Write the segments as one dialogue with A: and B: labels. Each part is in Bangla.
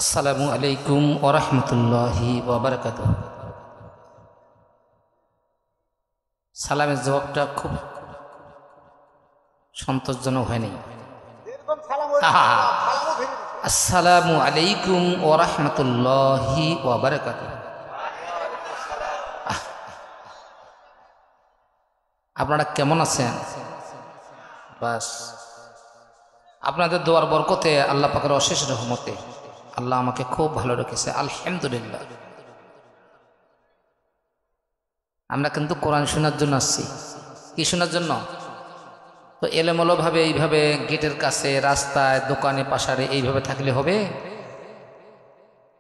A: আসসালামু আলাইকুম ওয়া রাহমাতুল্লাহি ওয়া বারাকাতুহু। সালামের জবাবটা খুব সন্তোষজনক হয়নি। আসসালামু আলাইকুম ওয়া রাহমাতুল্লাহি ওয়া বারাকাতুহু। আপনারা কেমন আছেন? বাস আপনাদের দোয়ার বরকতে, আল্লাহ পাকের অশেষ রহমতে আল্লাহ আমাকে খুব ভালো রেখেছে, আলহামদুলিল্লাহ। আমরা কিন্তু কোরআন শোনার জন্য আসছি। কি শোনার জন্য? তো এলোমেলোভাবে এইভাবে গেটের কাছে, রাস্তায়, দোকানে, পাশারে এইভাবে থাকলে হবে?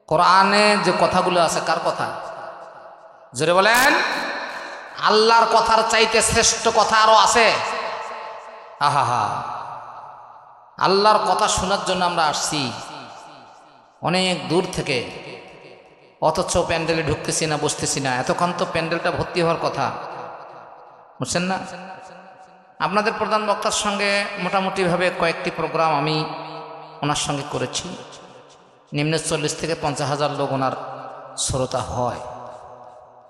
A: কোরআনে যে কথাগুলো আছে, কার কথা? জোরে বলেন। আল্লাহর কথার চাইতে শ্রেষ্ঠ কথা আরো আছে? আহা হা, আল্লাহর কথা শোনার জন্য আমরা আসছি অনেক দূর থেকে, অথচ প্যান্ডেলে ঢুকতেছি না, বসতেছি না। এতক্ষণ তো প্যান্ডেলটা ভর্তি হওয়ার কথা, বুঝছেন না? আপনাদের প্রধান বক্তার সঙ্গে মোটামুটিভাবে কয়েকটি প্রোগ্রাম আমি ওনার সঙ্গে করেছি। নিম্ন 40 থেকে 50,000 লোক ওনার শ্রোতা হয়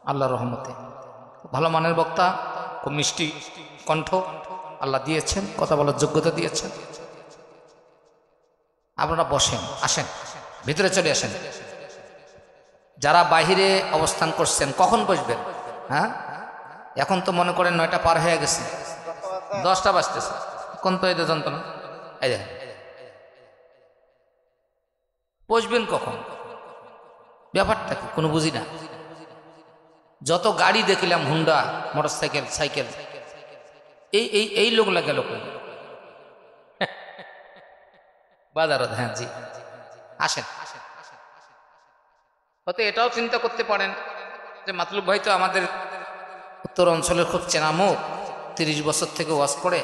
A: আল্লাহর রহমতে। ভালো মানের বক্তা, খুব মিষ্টি কণ্ঠ আল্লাহ দিয়েছেন, কথা বলার যোগ্যতা দিয়েছেন। আপনারা বসেন, আসেন, ভিতরে চলে আসেন। যারা বাহিরে অবস্থান করছেন কখন বসবেন? হ্যাঁ, এখন তো মনে করেন 9টা পার হয়ে গেছে, 10টা বাজতেছে। কোন তো এই যন্ত্রণা, এই দেখেন, বসবেন কখন? ব্যাপারটা কি কোনো বুঝি না। যত গাড়ি দেখলাম, হুন্ডা, মোটরসাইকেল, সাইকেল, এই লোকগুলা গেল বাজারত। হ্যাঁ জি, আসেন। হয়তো এটাও চিন্তা করতে পারেন যে মাতলুব ভাই তো আমাদের উত্তর অঞ্চলের খুব চেনা মুখ, 30 বছর থেকে ওয়াজ করে,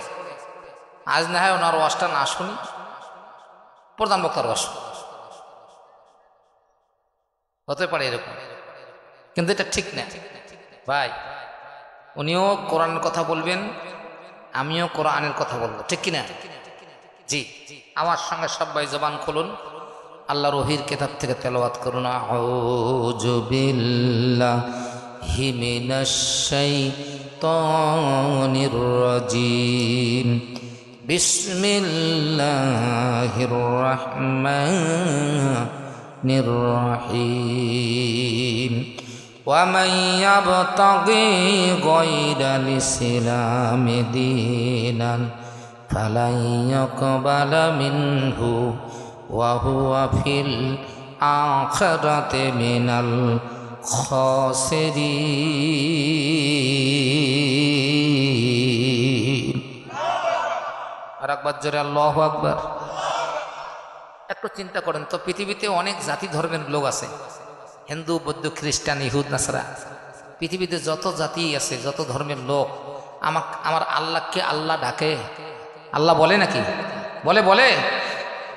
A: আজ না হয় ওনার ওয়াজটা না শুনি, প্রধান বক্তার ওয়াজ হতে পারে এরকম। কিন্তু এটা ঠিক না ভাই। উনিও কোরআনের কথা বলবেন, আমিও কোরআনের কথা বলবো, ঠিক কিনা? জি, আমার সঙ্গে সবাই জবান খুলুন, আল্লাহর ওহীর কিতাব থেকে তেলাওয়াত করুন। আউযু বিল্লাহি মিনাশ শাইতানির রাজীম। বিসমিল্লাহির রাহমানির রহিম। ومن يبتغي غير الإسلام دينا فلن يقبل منه وهو في الآخرة من الخاسرين। আর একবার জোরে আল্লাহু আকবার। একটু চিন্তা করেন তো, পৃথিবীতে অনেক জাতি ধর্মের লোক আছে, হিন্দু, বৌদ্ধ, খ্রিস্টান, ইহুদ, নাসারা, পৃথিবীতে যত জাতি আছে, যত ধর্মের লোক, আমার আল্লাহকে আল্লাহ ডাকে? আল্লাহ বলে নাকি? বলে?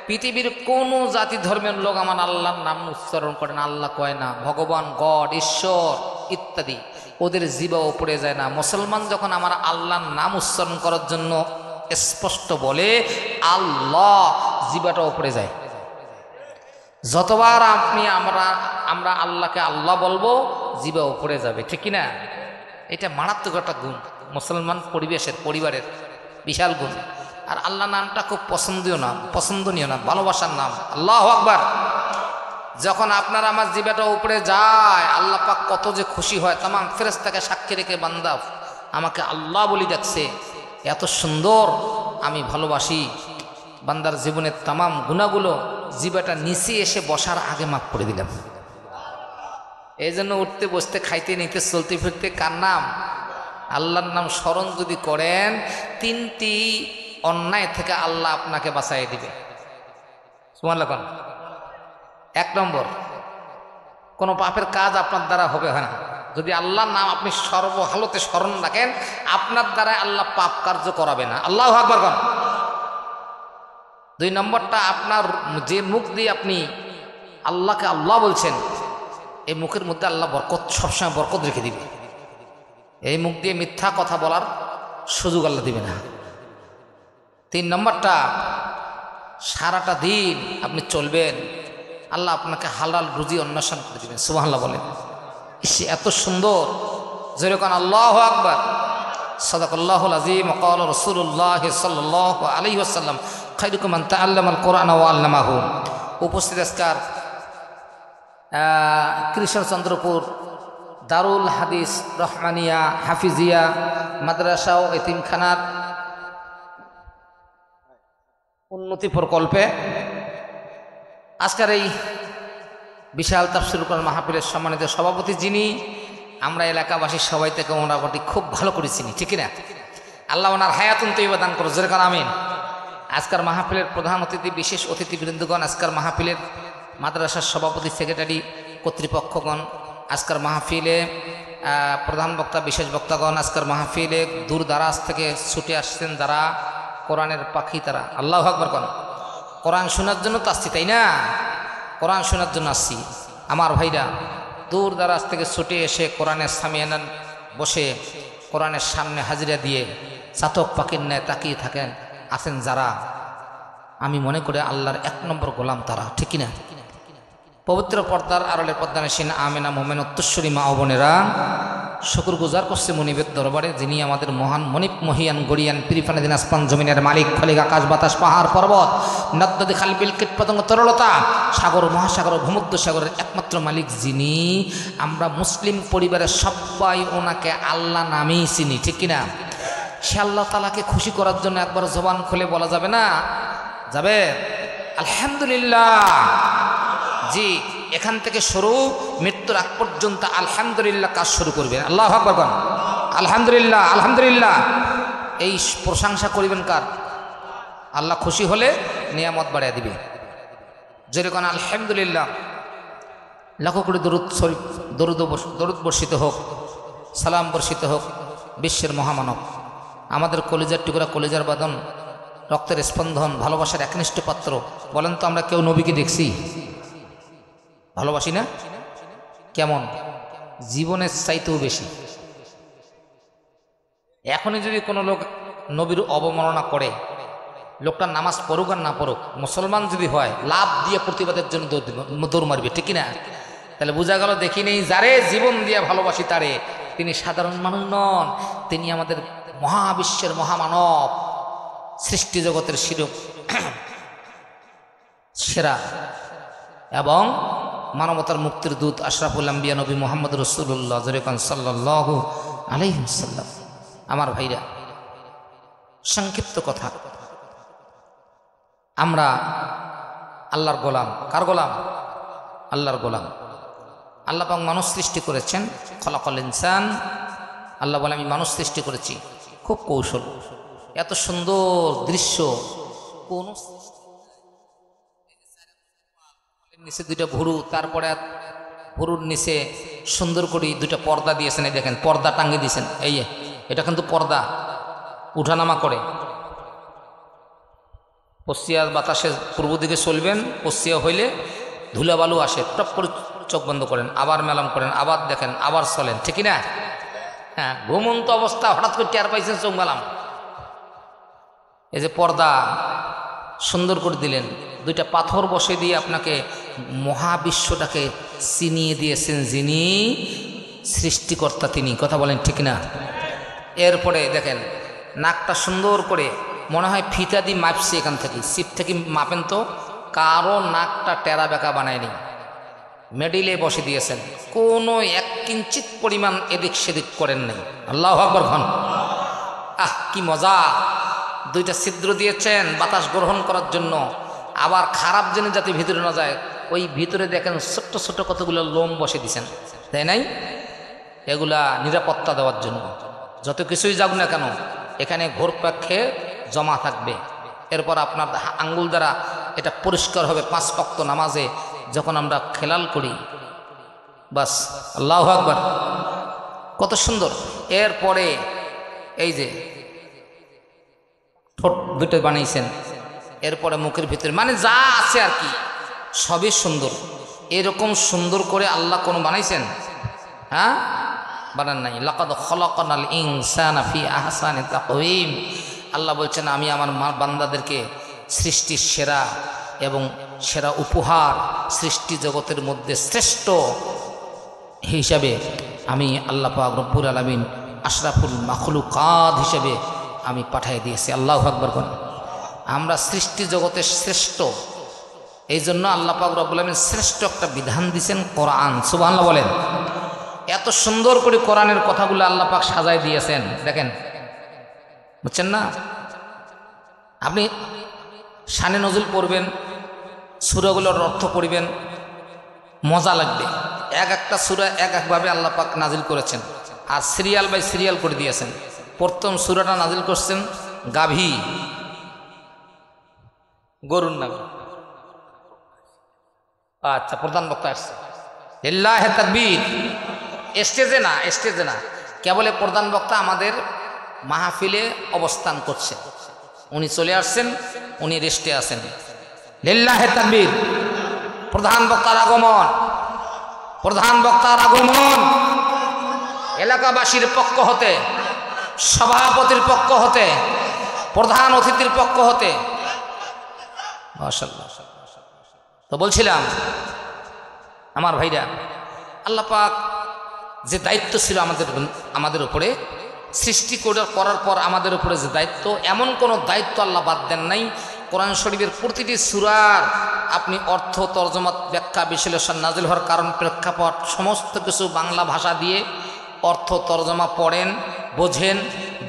A: পৃথিবীর কোন জাতি ধর্মের লোক আমার আল্লাহর নাম উচ্চারণ করে না, আল্লাহ কয় না, ভগবান, গড, ঈশ্বর ইত্যাদি ওদের জিহ্বাও পড়ে যায় না। মুসলমান যখন আমার আল্লাহর নাম উচ্চারণ করার জন্য স্পষ্ট বলে আল্লাহ, জিহ্বাটাও পড়ে যায়। যতবার আমরা আল্লাহকে আল্লাহ বলবো, জিহ্বা উপরে যাবে, ঠিক কিনা? এটা মারাত্মক একটা গুণ, মুসলমান পরিবারের বিশাল গুণ। আর আল্লাহ নামটা খুব পছন্দনীয় নাম, ভালোবাসার নাম। আল্লাহু আকবার। যখন আপনার আমার জিহ্বাটা উপরে যায়, আল্লাহ পাক কত যে খুশি হয়। তামাম ফেরেশতাকে সাক্ষী রেখে বান্দা আমাকে আল্লাহ বলি ডাকছে, এত সুন্দর আমি ভালোবাসি। বান্দার জীবনের তামাম গুণাগুলো জিহ্বাটা নিচে এসে বসার আগে মাফ করে দিলাম। এই জন্য উঠতে বসতে, খাইতে নিতে, চলতে ফিরতে কার নাম? আল্লাহর নাম স্মরণ যদি করেন, 3টি অন্যায় থেকে আল্লাহ আপনাকে বাঁচাই দিবে। সুবহানাল্লাহ। 1 নম্বর, কোনো পাপের কাজ আপনার দ্বারা হবে না। যদি আল্লাহর নাম আপনি সর্বহালতে স্মরণ রাখেন, আপনার দ্বারা আল্লাহ পাপ কার্য করাবে না। আল্লাহু আকবার। 2 নম্বরটা, আপনার যে মুখ দিয়ে আপনি আল্লাহকে আল্লাহ বলছেন, এই মুখের মধ্যে আল্লাহ বরকত, সবসময় বরকত রেখে দিবে। এই মুখ দিয়ে মিথ্যা কথা বলার সুযোগ আল্লাহ দিবে না। 3 নম্বরটা, সারাটা দিন আপনি চলবেন, আল্লাহ আপনাকে হালাল রুজি অন্বেষণ করে দিবেন। সুবহানাল্লাহ বলেন। সে এত সুন্দর, যেরকম আল্লাহু আকবার। সাদাকাল্লাহুল আযীম। ক্বালা রাসূলুল্লাহ সাল্লাল্লাহু আলাইহি ওয়াসাল্লাম খায়রুকুম মান তাআল্লামাল কুরআনা ওয়া আল্লামাহু। উপস্থিত আজকার কৃষ্ণচন্দ্রপুর দারুল হাদিস রহমানিয়া হাফিজিয়া মাদ্রাসা ও এতিমখানার উন্নতি প্রকল্পে আজকের এই বিশাল তাফসীর কোরআন মাহফিলের সম্মানিত সভাপতি, যিনি আমরা এলাকাবাসী সবাই থেকে মোটামুটি খুব ভালো করে চিনি, ঠিক না? আল্লাহ ওনার হায়াতুন তৈবা দান করো, যেরকম আমিন। আজকের মাহফিলের প্রধান অতিথি, বিশেষ অতিথিবৃন্দগণ, আজকের মাহফিলের মাদ্রাসার সভাপতি, সেক্রেটারি, কর্তৃপক্ষগণ, আজকের মাহফিলে প্রধান বক্তা, বিশেষ বক্তাগণ, আজকের মাহফিলে দূর দারাজ থেকে ছুটে আসছেন যারা কোরআনের পাখি, তারা আল্লাহু আকবার কোন। কোরআন শোনার জন্য তো আসছি, তাই না? কোরআন শোনার জন্য আসছি। আমার ভাইরা দূর দারাজ থেকে ছুটে এসে কোরআনের সামিয়ানান বসে কোরআনের সামনে হাজিরা দিয়ে চাতক পাখির ন্যায় তাকিয়ে থাকেন আছেন যারা, আমি মনে করি আল্লাহর 1 নম্বর গোলাম তারা, ঠিক না? পবিত্র পর্দার আড়ালে পর্দানসীন আমেনা মোমেন উত্তরস্বরী মা ও বোনেরা, শুকর গুজার করছে মনিবের দরবারে, যিনি আমাদের মহান মনিব মহিয়ান গড়িয়ান পিরিফানে দিন আসমান জমিনের মালিক, খলিক আকাশ বাতাস পাহাড় পর্বত নদ-নদী খাল বিল কীট পতঙ্গ তরলতা সাগর মহাসাগর ভূমধ্য সাগরের একমাত্র মালিক, যিনি আমরা মুসলিম পরিবারের সবাই ওনাকে আল্লাহ নামেই চিনি, ঠিক কিনা? সে আল্লাহ তাআলাকে খুশি করার জন্য একবার জবান খুলে বলা যাবে না? যাবে? আলহামদুলিল্লাহ। জি, এখান থেকে শুরু, মৃত্যুর আগ পর্যন্ত আলহামদুলিল্লাহ কাজ শুরু করবেন। আল্লাহু আকবার বলেন। আলহামদুলিল্লাহ, আলহামদুলিল্লাহ। এই প্রশংসা করিবেন কার? আল্লাহ খুশি হলে নিয়ামত বাড়িয়ে দিবে। যেরকম আলহামদুলিল্লাহ লাখো কোটি দরুদ বর্ষিত হোক, সালাম বর্ষিত হোক বিশ্বের মহামানব, আমাদের কলিজার টুকরা, কলিজার বাদন, রক্তের স্পন্দন, ভালোবাসার একনিষ্ঠ পাত্র। বলেন তো আমরা কেউ নবীকে দেখছি? ভালোবাসি না? কেমন? জীবনের চাইতেও বেশি। এখনই যদি কোনো লোক নবীর অবমাননা করে, লোকটা নামাজ পড়ুক আর না পড়ুক, মুসলমান যদি হয়, লাভ দিয়ে প্রতিবাদের জন্য দৌড় মারবে, ঠিক না? তাহলে বোঝা গেল, দেখি নেই যারে জীবন দিয়ে ভালোবাসি তারে, তিনি সাধারণ মানুষ নন, তিনি আমাদের মহাবিশ্বের মহামানব, সৃষ্টি জগতের সেরা এবং মানবতার মুক্তির দূত আশরাফুল আম্বিয়া নবী মুহাম্মদ রাসূলুল্লাহ সাল্লাল্লাহু আলাইহি ওয়াসাল্লাম। আমার ভাইরা, সংক্ষিপ্ত কথা, আমরা আল্লাহর গোলাম। কার গোলাম? আল্লাহর গোলাম। আল্লাহ পাক মানুষ সৃষ্টি করেছেন, খলাকাল ইনসান। আল্লাহ বলে আমি মানুষ সৃষ্টি করেছি, খুব কৌশল, এত সুন্দর দৃশ্য। কোন নিচে 2টা ভুরু, তারপরে ভুরুর নিচে সুন্দর করে 2টা পর্দা দিয়েছেন। এই দেখেন, পর্দা টাঙ্গিয়ে দিয়েছেন। এই এটা কিন্তু পর্দা, উঠানামা করে। পশ্চিয়া বাতাসে পূর্ব দিকে চলবেন, পশ্চিয়া হইলে ধুলাবালু আসে, টপ করে চোখ বন্ধ করেন, আবার মেলাম করেন, আবার দেখেন, আবার চলেন, ঠিক না? হ্যাঁ, ঘুমন্ত অবস্থা হঠাৎ করে টের পাইছেন, চোখ মেলাম। এই যে পর্দা সুন্দর করে দিলেন, 2টা পাথর বসে দিয়ে আপনাকে মহাবিশ্বটাকে চিনিয়ে দিয়েছেন, যিনি সৃষ্টিকর্তা, তিনি। কথা বলেন ঠিক না? এরপরে দেখেন নাকটা সুন্দর করে, মনে হয় ফিতা দিয়ে মাপছে, এখান থেকে সিপ থেকে মাপেন তো, কারো নাকটা টেরা বেঁকা বানায়নি, মেডিলে বসে দিয়েছেন, কোনো 1 কিঞ্চিত পরিমাণ এদিক সেদিক করেন নাই। আল্লাহু আকবার খান। আহ, কি মজা! 2টা ছিদ্র দিয়েছেন বাতাস গ্রহণ করার জন্য, আবার খারাপ জিনিস যাতে ভিতরে না যায়, ওই ভিতরে দেখেন ছোট্ট ছোট্ট কতগুলো লোম বসে দিয়েছেন, তাই নাই? এগুলা নিরাপত্তা দেওয়ার জন্য। যত কিছুই যাক না কেন, এখানে ঘোরপাক্ষে জমা থাকবে। এরপর আপনার আঙ্গুল দ্বারা এটা পরিষ্কার হবে 5 ওয়াক্ত নামাজে যখন আমরা খেলাল করি। বাস, আল্লাহু আকবার, কত সুন্দর! এরপরে এই যে ঠোঁট 2টা বানিয়েছেন, এরপরে মুখের ভিতরে, মানে যা আছে আর কি সবই সুন্দর। এরকম সুন্দর করে আল্লাহ কোনো বানাইছেন? হ্যাঁ, বানান নাই। লাকাদ খলাকনাল ইনসানা ফি আহসানি তাকওয়িম। আল্লাহ বলছেন আমি আমার বান্দাদেরকে সৃষ্টির সেরা এবং সেরা উপহার সৃষ্টি জগতের মধ্যে শ্রেষ্ঠ হিসাবে আমি আল্লাহ পাক রব্বুল আলামিন আশরাফুল মাখলুকাত হিসেবে আমি পাঠিয়ে দিয়েছি। আল্লাহু আকবার বলেন। আমরা সৃষ্টি জগতের শ্রেষ্ঠ, এই জন্য আল্লাহ পাক রব্বুল আলামিন শ্রেষ্ঠ একটা বিধান দিয়েছেন কোরআন। সুবহানাল্লাহ বলেন। এত সুন্দর করে কোরআনের কথাগুলো আল্লাহ পাক সাজায় দিয়েছেন, দেখেন, বুঝছেন না? আপনি শানে নজুল পড়বেন, সূরাগুলোর অর্থ পড়বেন, মজা লাগবে। এক একটা সূরা এক একভাবে আল্লাহ পাক নাজিল করেছেন, আর সিরিয়াল বাই সিরিয়াল করে দিয়েছেন। প্রথম সূরাটা নাজিল করছেন গাভী, গরুর নামে। আচ্ছা, প্রধান বক্তা আসছে, লিল্লাহি তাকবীর। স্টেজে না, কেবল প্রধান বক্তা আমাদের মাহফিলে অবস্থান করছে, উনি চলে আসছেন, উনি রেস্টে আছেন। লিল্লাহি তাকবীর। প্রধান বক্তার আগমন এলাকাবাসীর পক্ষ হতে, সভাপতির পক্ষ হতে, প্রধান অতিথির পক্ষ হতে। মাশাআল্লাহ। তো বলছিলাম আমার ভাইরা, আল্লাহ পাক যে দায়িত্ব ছিল আমাদের উপরে, সৃষ্টি করার পর আমাদের উপরে যে দায়িত্ব, এমন কোনো দায়িত্ব আল্লাহ বাদ দেন নাই। কোরআন শরীফের প্রতিটি সূরার আপনি অর্থ, তরজমা, ব্যাখ্যা, বিশ্লেষণ, নাজিল হওয়ার কারণ, প্রেক্ষাপট সমস্ত কিছু বাংলা ভাষা দিয়ে অর্থ তরজমা পড়েন, বোঝেন,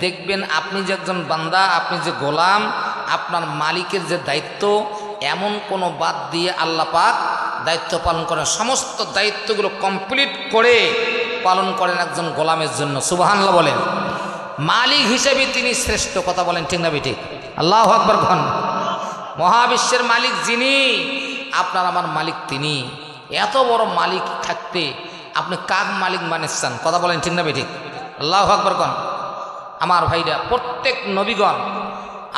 A: দেখবেন আপনি যে একজন বান্দা, আপনি যে গোলাম, আপনার মালিকের যে দায়িত্ব, এমন কোনো বাদ দিয়ে আল্লাহ পাক দায়িত্ব পালন করেন। সমস্ত দায়িত্বগুলো কমপ্লিট করে পালন করেন একজন গোলামের জন্য। সুবহানাল্লাহ বলেন। মালিক হিসেবে তিনি শ্রেষ্ঠ। কথা বলেন ঠিক না বেঠিক? আল্লাহু আকবার খান। মহাবিশ্বের মালিক যিনি, আপনার আমার মালিক তিনি। এত বড় মালিক থাকতে আপনি কাক মালিক মানেছেন? কথা বলেন ঠিক না বেঠিক? আল্লাহু আকবার খান। আমার ভাইরা, প্রত্যেক নবীগণ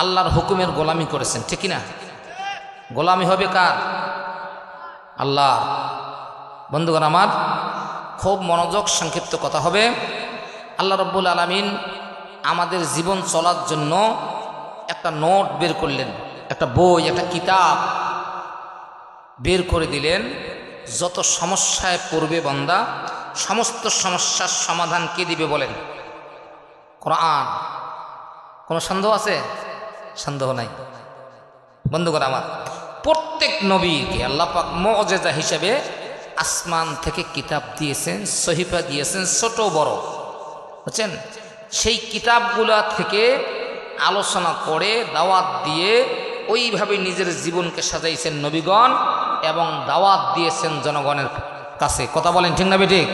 A: আল্লাহর হুকুমের গোলামি করেছেন, ঠিক না? গোলামি হবে কার? আল্লাহ। বন্ধুগণ আমার, খুব মনোযোগ, সংক্ষিপ্ত কথা হবে। আল্লাহ রব্বুল আলামিন আমাদের জীবন চলার জন্য একটা নোট বের করলেন, একটা বই, একটা কিতাব বের করে দিলেন। যত সমস্যায় পড়বে বান্দা, সমস্ত সমস্যার সমাধান কে দিবে বলেন? কোরআন। কোনো সন্দেহ আছে? সন্দেহ নাই। বন্ধুগণ আমার, প্রত্যেক নবীকে আল্লাহ পাক মুজিজা হিসেবে আসমান থেকে কিতাব দিয়েছেন, সহিফা দিয়েছেন, ছোট বড়, বুঝছেন? সেই কিতাবগুলা থেকে আলোচনা করে, দাওয়াত দিয়ে, ওইভাবে নিজের জীবনকে সাজাইছেন নবীগণ এবং দাওয়াত দিয়েছেন জনগণের কাছে। কথা বলেন ঠিক না বেঠিক?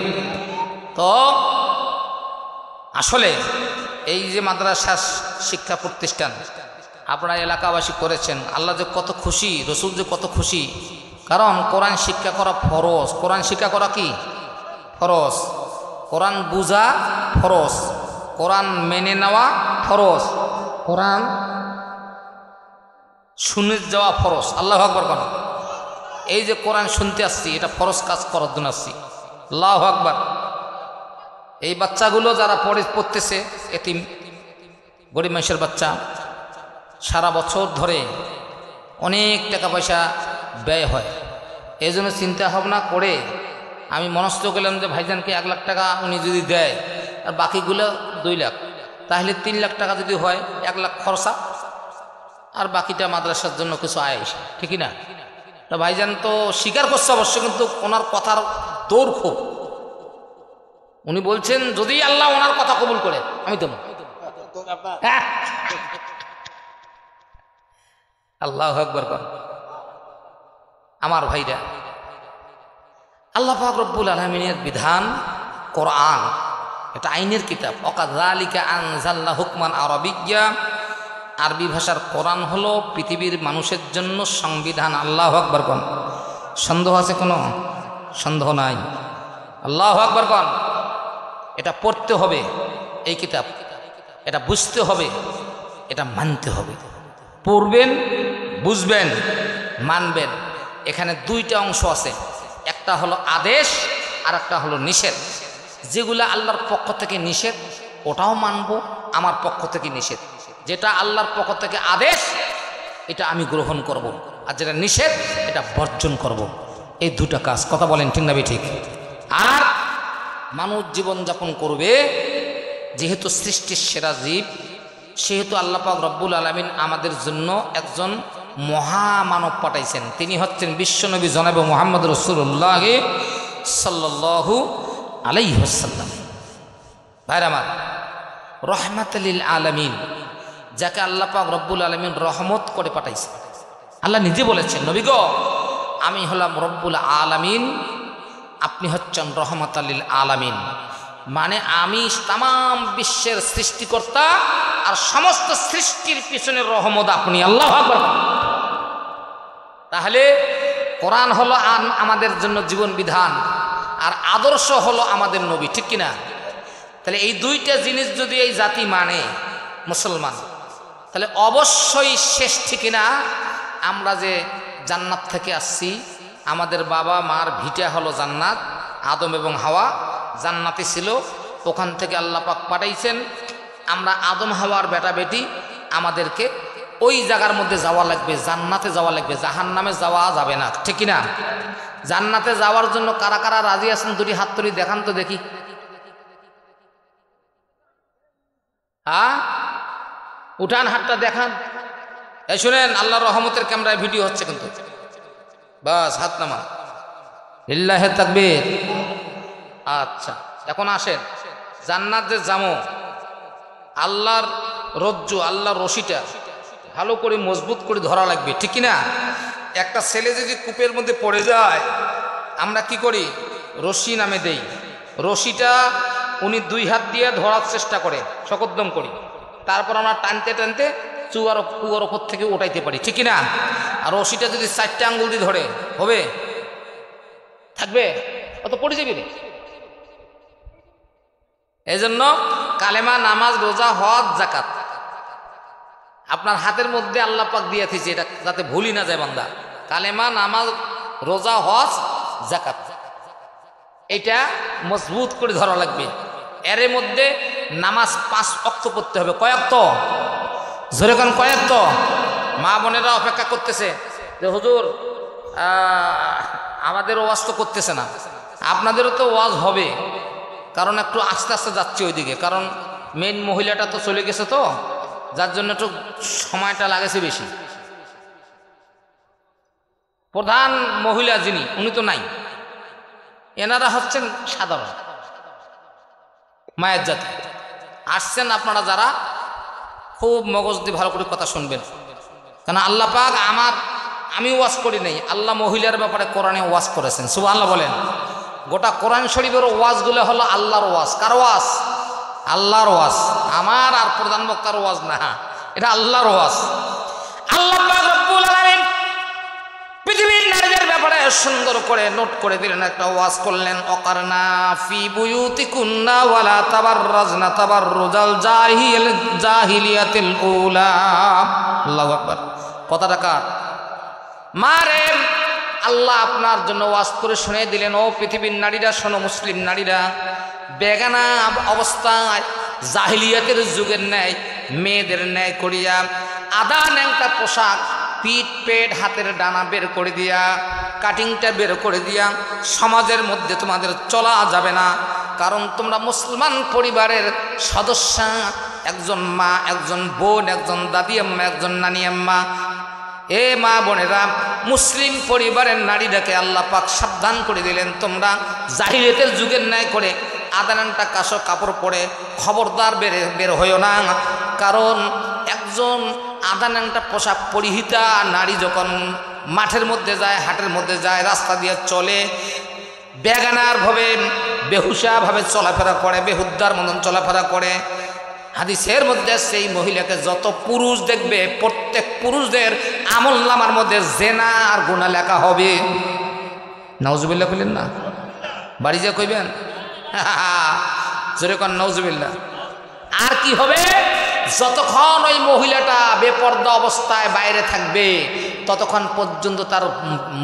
A: তো আসলে এই যে মাদ্রাসা শিক্ষা প্রতিষ্ঠান আপনারা এলাকাবাসী করেছেন, আল্লাহ যে কত খুশি, রসুল যে কত খুশি। কারণ কোরআন শিক্ষা করা ফরজ। কোরআন শিক্ষা করা কি ফরজ? কোরআন বুঝা ফরজ, কোরআন মেনে নেওয়া ফরজ, কোরআন শুনে যাওয়া ফরজ। আল্লাহু আকবার করেন। এই যে কোরআন শুনতে আসছি, এটা ফরজ কাজ করার জন্য আসছি। আল্লাহু আকবার। এই বাচ্চাগুলো যারা পড়তেছে, এতিম গরিব মানুষের বাচ্চা, সারা বছর ধরে অনেক টাকা পয়সা ব্যয় হয়। এই জন্য চিন্তা ভাবনা করে আমি মনস্থ করলাম যে ভাইজানকে 1 লাখ টাকা উনি যদি দেয়, আর বাকিগুলো 2 লাখ, তাহলে 3 লাখ টাকা যদি হয়, 1 লাখ খরচা, আর বাকিটা মাদ্রাসার জন্য কিছু আয় আসে, ঠিকই না? তা ভাইজান তো স্বীকার করছে অবশ্য, কিন্তু ওনার কথার দৌড় খুব। উনি বলছেন যদি আল্লাহ ওনার কথা কবুল করে আমি দেব। আল্লাহু আকবার কর। আমার ভাইরা, আল্লাহ পাক রব্বুল আলামিনের বিধান কোরআন, এটা আইনের কিতাব। ওয়াকাযালিকা আনজালনা হুকমান আরাবিয়্যা, আরবি ভাষার কোরআন হলো পৃথিবীর মানুষের জন্য সংবিধান। আল্লাহু আকবার কর। সন্দেহ আছে? কোনো সন্দেহ নাই। আল্লাহু আকবার কর। এটা পড়তে হবে, এই কিতাব, এটা বুঝতে হবে, এটা মানতে হবে। পড়বেন, বুঝবেন, মানবেন। এখানে 2টা অংশ আছে, একটা হলো আদেশ আর একটা হলো নিষেধ। যেগুলো আল্লাহর পক্ষ থেকে নিষেধ, ওটাও মানব, আমার পক্ষ থেকে নিষেধ। যেটা আল্লাহর পক্ষ থেকে আদেশ, এটা আমি গ্রহণ করব। আর যেটা নিষেধ এটা বর্জন করব। এই দুটা কাজ, কথা বলেন ঠিক না ঠিক? আর মানুষ জীবনযাপন করবে যেহেতু সৃষ্টির সেরা জীব, সেহেতু আল্লাহ পাক রব্বুল আলামিন আমাদের জন্য একজন মহামানব পাঠাইছেন। তিনি হচ্ছেন বিশ্বনবী জনাবে মুহাম্মদ রাসূলুল্লাহ সাল্লাল্লাহু আলাইহি ওয়াসাল্লাম। ভাইরা আমার, রহমাতুল লিল আলামিন, যাকে আল্লাহ পাক রব্বুল আলামিন রহমত করে পাঠাইছেন। আল্লাহ নিজে বলেছেন, নবী গো আমি হলাম রব্বুল আলামিন, আপনি হচ্ছেন রহমাতুল লিল আলামিন। মানে আমি তামাম বিশ্বের সৃষ্টিকর্তা, আর সমস্ত সৃষ্টির পিছনে রহমত আপনি। আল্লাহু আকবার। তাহলে কোরআন হলো আমাদের জন্য জীবন বিধান, আর আদর্শ হলো আমাদের নবী, ঠিক কিনা? তাহলে এই দুইটা জিনিস যদি এই জাতি মানে, মুসলমান, তাহলে অবশ্যই শেষ, ঠিক কিনা? আমরা যে জান্নাত থেকে আসছি, আমাদের বাবা মার ভিটা হলো জান্নাত, আদম এবং হাওয়া জান্নাতে ছিল, ওখান থেকে আল্লাহ পাক পাঠাইছেন। আমরা আদম হাওয়ার বেটা বেটি, আমাদেরকে ওই জায়গার মধ্যে যাওয়া লাগবে, জান্নাতে যাওয়া লাগবে, জাহান্নামে যাওয়া যাবে না, ঠিক কিনা? জান্নাতে যাওয়ার জন্য কারা কারা রাজি আছেন দুটি হাত তুলি দেখান তো দেখি। হ্যাঁ, উঠান হাতটা দেখান। এই শুনেন, আল্লাহর রহমতের ক্যামেরায় ভিডিও হচ্ছে কিন্তু, বাস হাত নামা, লিল্লাহে তাকবীর। আচ্ছা, এখন আসেন, জান্নাত যে যামো, আল্লাহর রজ্জু, আল্লাহর রশিটা ভালো করে মজবুত করে ধরা লাগবে, ঠিক কিনা? একটা ছেলে যদি কূপের মধ্যে পড়ে যায়, আমরা কি করি? রশি নামে দেই। রশিটা উনি দুই হাত দিয়ে ধরার চেষ্টা করে, সকদ্দম করি, তারপর আমরা টানতে টানতে কুয়ার ওপর থেকে উঠাইতে পারি, ঠিক কিনা? আর রশিটা যদি 4টে আঙ্গুল দিয়ে ধরে, হবে? থাকবে? অত পড়ে যাবি রে। এই জন্য কালেমা, নামাজ, রোজা, হজ, যাকাত আপনার হাতের মধ্যে আল্লাহ পাক দিয়েছে, এটা যাতে ভুলি না যায় বান্দা। কালেমা, নামাজ, রোজা, হজ, যাকাত, এটা মজবুত করে ধরা লাগবে। এর মধ্যে নামাজ 5 ওয়াক্ত পড়তে হবে। কয় ওয়াক্ত? জোরে কোন কয় ওয়াক্ত? মা বোনেরা অপেক্ষা করতেছে যে হুজুর আমাদের ওয়াজ তো করতেছে না। আপনাদেরও তো ওয়াজ হবে, কারণ একটু আস্তে আস্তে যাচ্ছে ওইদিকে, কারণ মেইন মহিলাটা তো চলে গেছে, তো যার জন্য একটু সময়টা লাগেছে বেশি। প্রধান মহিলা যিনি, উনি তো নাই। এনারা হচ্ছেন সাধারণ মায়ের জাতি। আসছেন আপনারা যারা, খুব মগজ দিয়ে ভালো করে কথা শুনবেন, কারণ আল্লাহ পাক আমি ওয়াজ করি নাই, আল্লাহ মহিলার ব্যাপারে কোরআনে ওয়াজ করেছেন। সুবহানাল্লাহ বলেন। গোটা কোরআন শরীফের ওয়াজগুলো হলো আল্লাহর ওয়াজ। কার ওয়াজ? আল্লাহর ওয়াজ। আমার আর প্রধান বক্তার ওয়াজ না, এটা আল্লাহর ওয়াজ। আল্লাহ পাক রব্বুল আলামিন পৃথিবীর নারীদের ব্যাপারে সুন্দর করে নোট করে দিলেন, একটা ওয়াজ করলেন। অকারনা ফি বুয়ুতিকুন্না ওয়ালা তাবাররাজনা তাবাররুজাল জাহিলিয়াতিল উলা। আল্লাহু আকবার। কথাটা কার? মারে, আল্লাহ আপনার জন্য ওয়াজ করে শুনিয়ে দিলেন, ও পৃথিবীর নারীরা শোনো, মুসলিম নারীরা, বেগানা অবস্থায় জাহিলিয়াতের যুগের ন্যায় মেয়েদের ন্যায় করিয়া আদা ন্যাংটা পোশাক, পিঠ পেট হাতের ডানা বের করে দিয়া, কাটিংটা বের করে দিয়া সমাজের মধ্যে তোমাদের চলা যাবে না। কারণ তোমরা মুসলমান পরিবারের সদস্য, একজন মা, একজন বোন, একজন দাদি আম্মা, একজন নানি আম্মা। এ মা বোনেরা, মুসলিম পরিবারের নারীটাকে আল্লাহ পাক সাবধান করে দিলেন, তোমরা জাহিলিয়াতের যুগের ন্যায় করে আদানানটা কাশো কাপড় পরে খবরদার বের হইও না। কারণ একজন আদানানটা পোশাক পরিহিতা নারী যখন মাঠের মধ্যে যায়, হাটের মধ্যে যায়, রাস্তা দিয়ে চলে, বেগানার ভাবে বেহুশাভাবে চলাফেরা করে, বেহুদ্দার মতন চলাফেরা করে, হাদিসের মধ্যে সেই মহিলাকে যত পুরুষ দেখবে, প্রত্যেক পুরুষদের আমলনামার মধ্যে জেনা আর গুনাহ লেখা হবে। নাউজুবিল্লাহ কইলেন না? বাড়ি যা কইবেন জোরে কোন নাউজুবিল্লাহ। আর কি হবে? যতক্ষণ ওই মহিলাটা বেপর্দা অবস্থায় বাইরে থাকবে, ততক্ষণ পর্যন্ত তার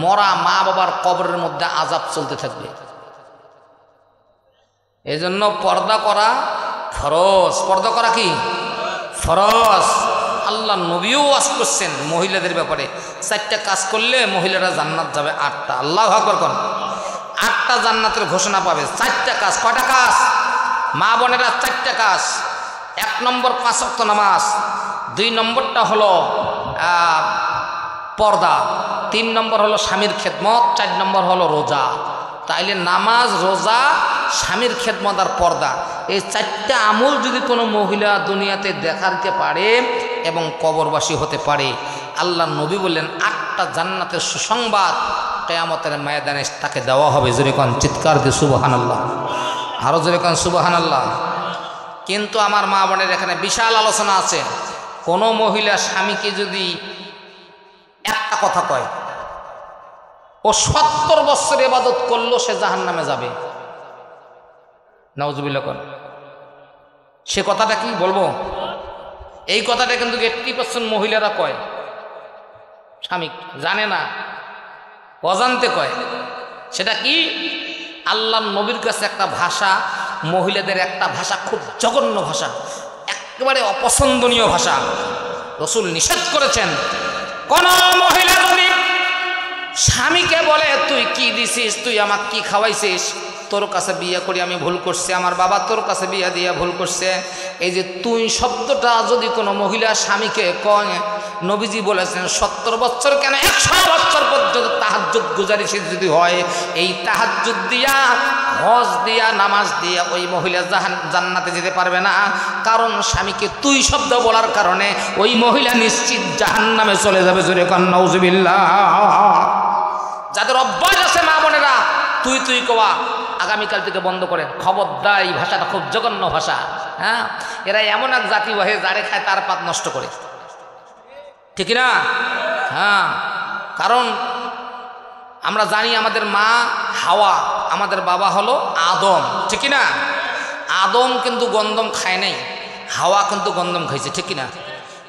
A: মরা মা বাবার কবরের মধ্যে আযাব চলতে থাকবে। এজন্য পর্দা করা ফরজ। পর্দা করা কি ফরজ? আল্লাহ নবীও ওয়াজ করছেন মহিলাদের ব্যাপারে, 4টা কাজ করলে মহিলারা জান্নাত যাবে 8টা। আল্লাহু আকবার কোন 8টা জান্নাতের ঘোষণা পাবে। 4টা কাজ। কয়টা কাজ মা বোনেরা? 4টা কাজ। 1 নম্বর 5 ওয়াক্ত নামাজ, 2 নম্বরটা হলো পর্দা, 3 নম্বর হলো স্বামীর খেদমত, 4 নম্বর হলো রোজা। তাইলে নামাজ, রোজা, স্বামীর খেদমত আর পর্দা, এই 4টা আমল যদি কোনো মহিলা দুনিয়াতে দেখাতে পারে এবং কবরবাসী হতে পারে, আল্লাহ নবী বললেন 8টা জান্নাতের সুসংবাদ কিয়ামতের ময়দানে তাকে দেওয়া হবে। জোরে কোন চিৎকার দিয়ে সুবহানাল্লাহ, আরো জোরে কোন সুবহানাল্লাহ। কিন্তু আমার মা বোনের এখানে বিশাল আলোচনা আছে। কোনো মহিলা স্বামীকে যদি একটা কথা কয়, ও 70 বছর ইবাদত করলো সে জাহান্নামে যাবে, নাউজুবিল্লাহ কোন। সে কথাটা কি বলবো? এই কথাটা কিন্তু 80% মহিলারা কয়, স্বামী জানে না, অজান্তে কয়। সেটা কি? আল্লাহর নবীর কাছে একটা ভাষা, মহিলাদের একটা ভাষা, খুব জঘন্য ভাষা, একেবারে অপছন্দনীয় ভাষা। রাসূল নিষেধ করেছেন, কোন মহিলা যদি স্বামীকে বলে তুই কি দিছিস, তুই আমাকে কি খাওয়াইছিস, তোর কাছে বিয়ে করি আমি ভুল করছি, আমার বাবা তোর কাছে বিয়ে দিয়ে ভুল করছে, এই যে তুই শব্দটা যদি কোনো মহিলা স্বামীকে কয়, নবীজি বলেছেন 70 বছর কেন 100 বছর পর্যন্ত তাহাজ্জুদ গুজারি সে যদি হয়, এই তাহাজ্জুদ দিয়া, হজ দিয়া, নামাজ দিয়া ওই মহিলা জান্নাতে যেতে পারবে না। কারণ স্বামীকে তুই শব্দ বলার কারণে ওই মহিলা নিশ্চিত জাহান্নামে চলে যাবে। জোরে কান নাউজুবিল্লাহ। যাদের অভ্যাস আছে মা বোনেরা তুই তুই কোয়া, আগামীকাল থেকে বন্ধ করেন, খবরদার। এই ভাষাটা খুব জঘন্য ভাষা। হ্যাঁ, এরা এমন এক জাতি হয়ে যারে খায় তার পাত নষ্ট করে, ঠিক না? হ্যাঁ, কারণ আমরা জানি আমাদের মা হাওয়া, আমাদের বাবা হলো আদম, ঠিক না? আদম কিন্তু গন্ধম খায় নাই, হাওয়া কিন্তু গন্ধম খাইছে, ঠিক না?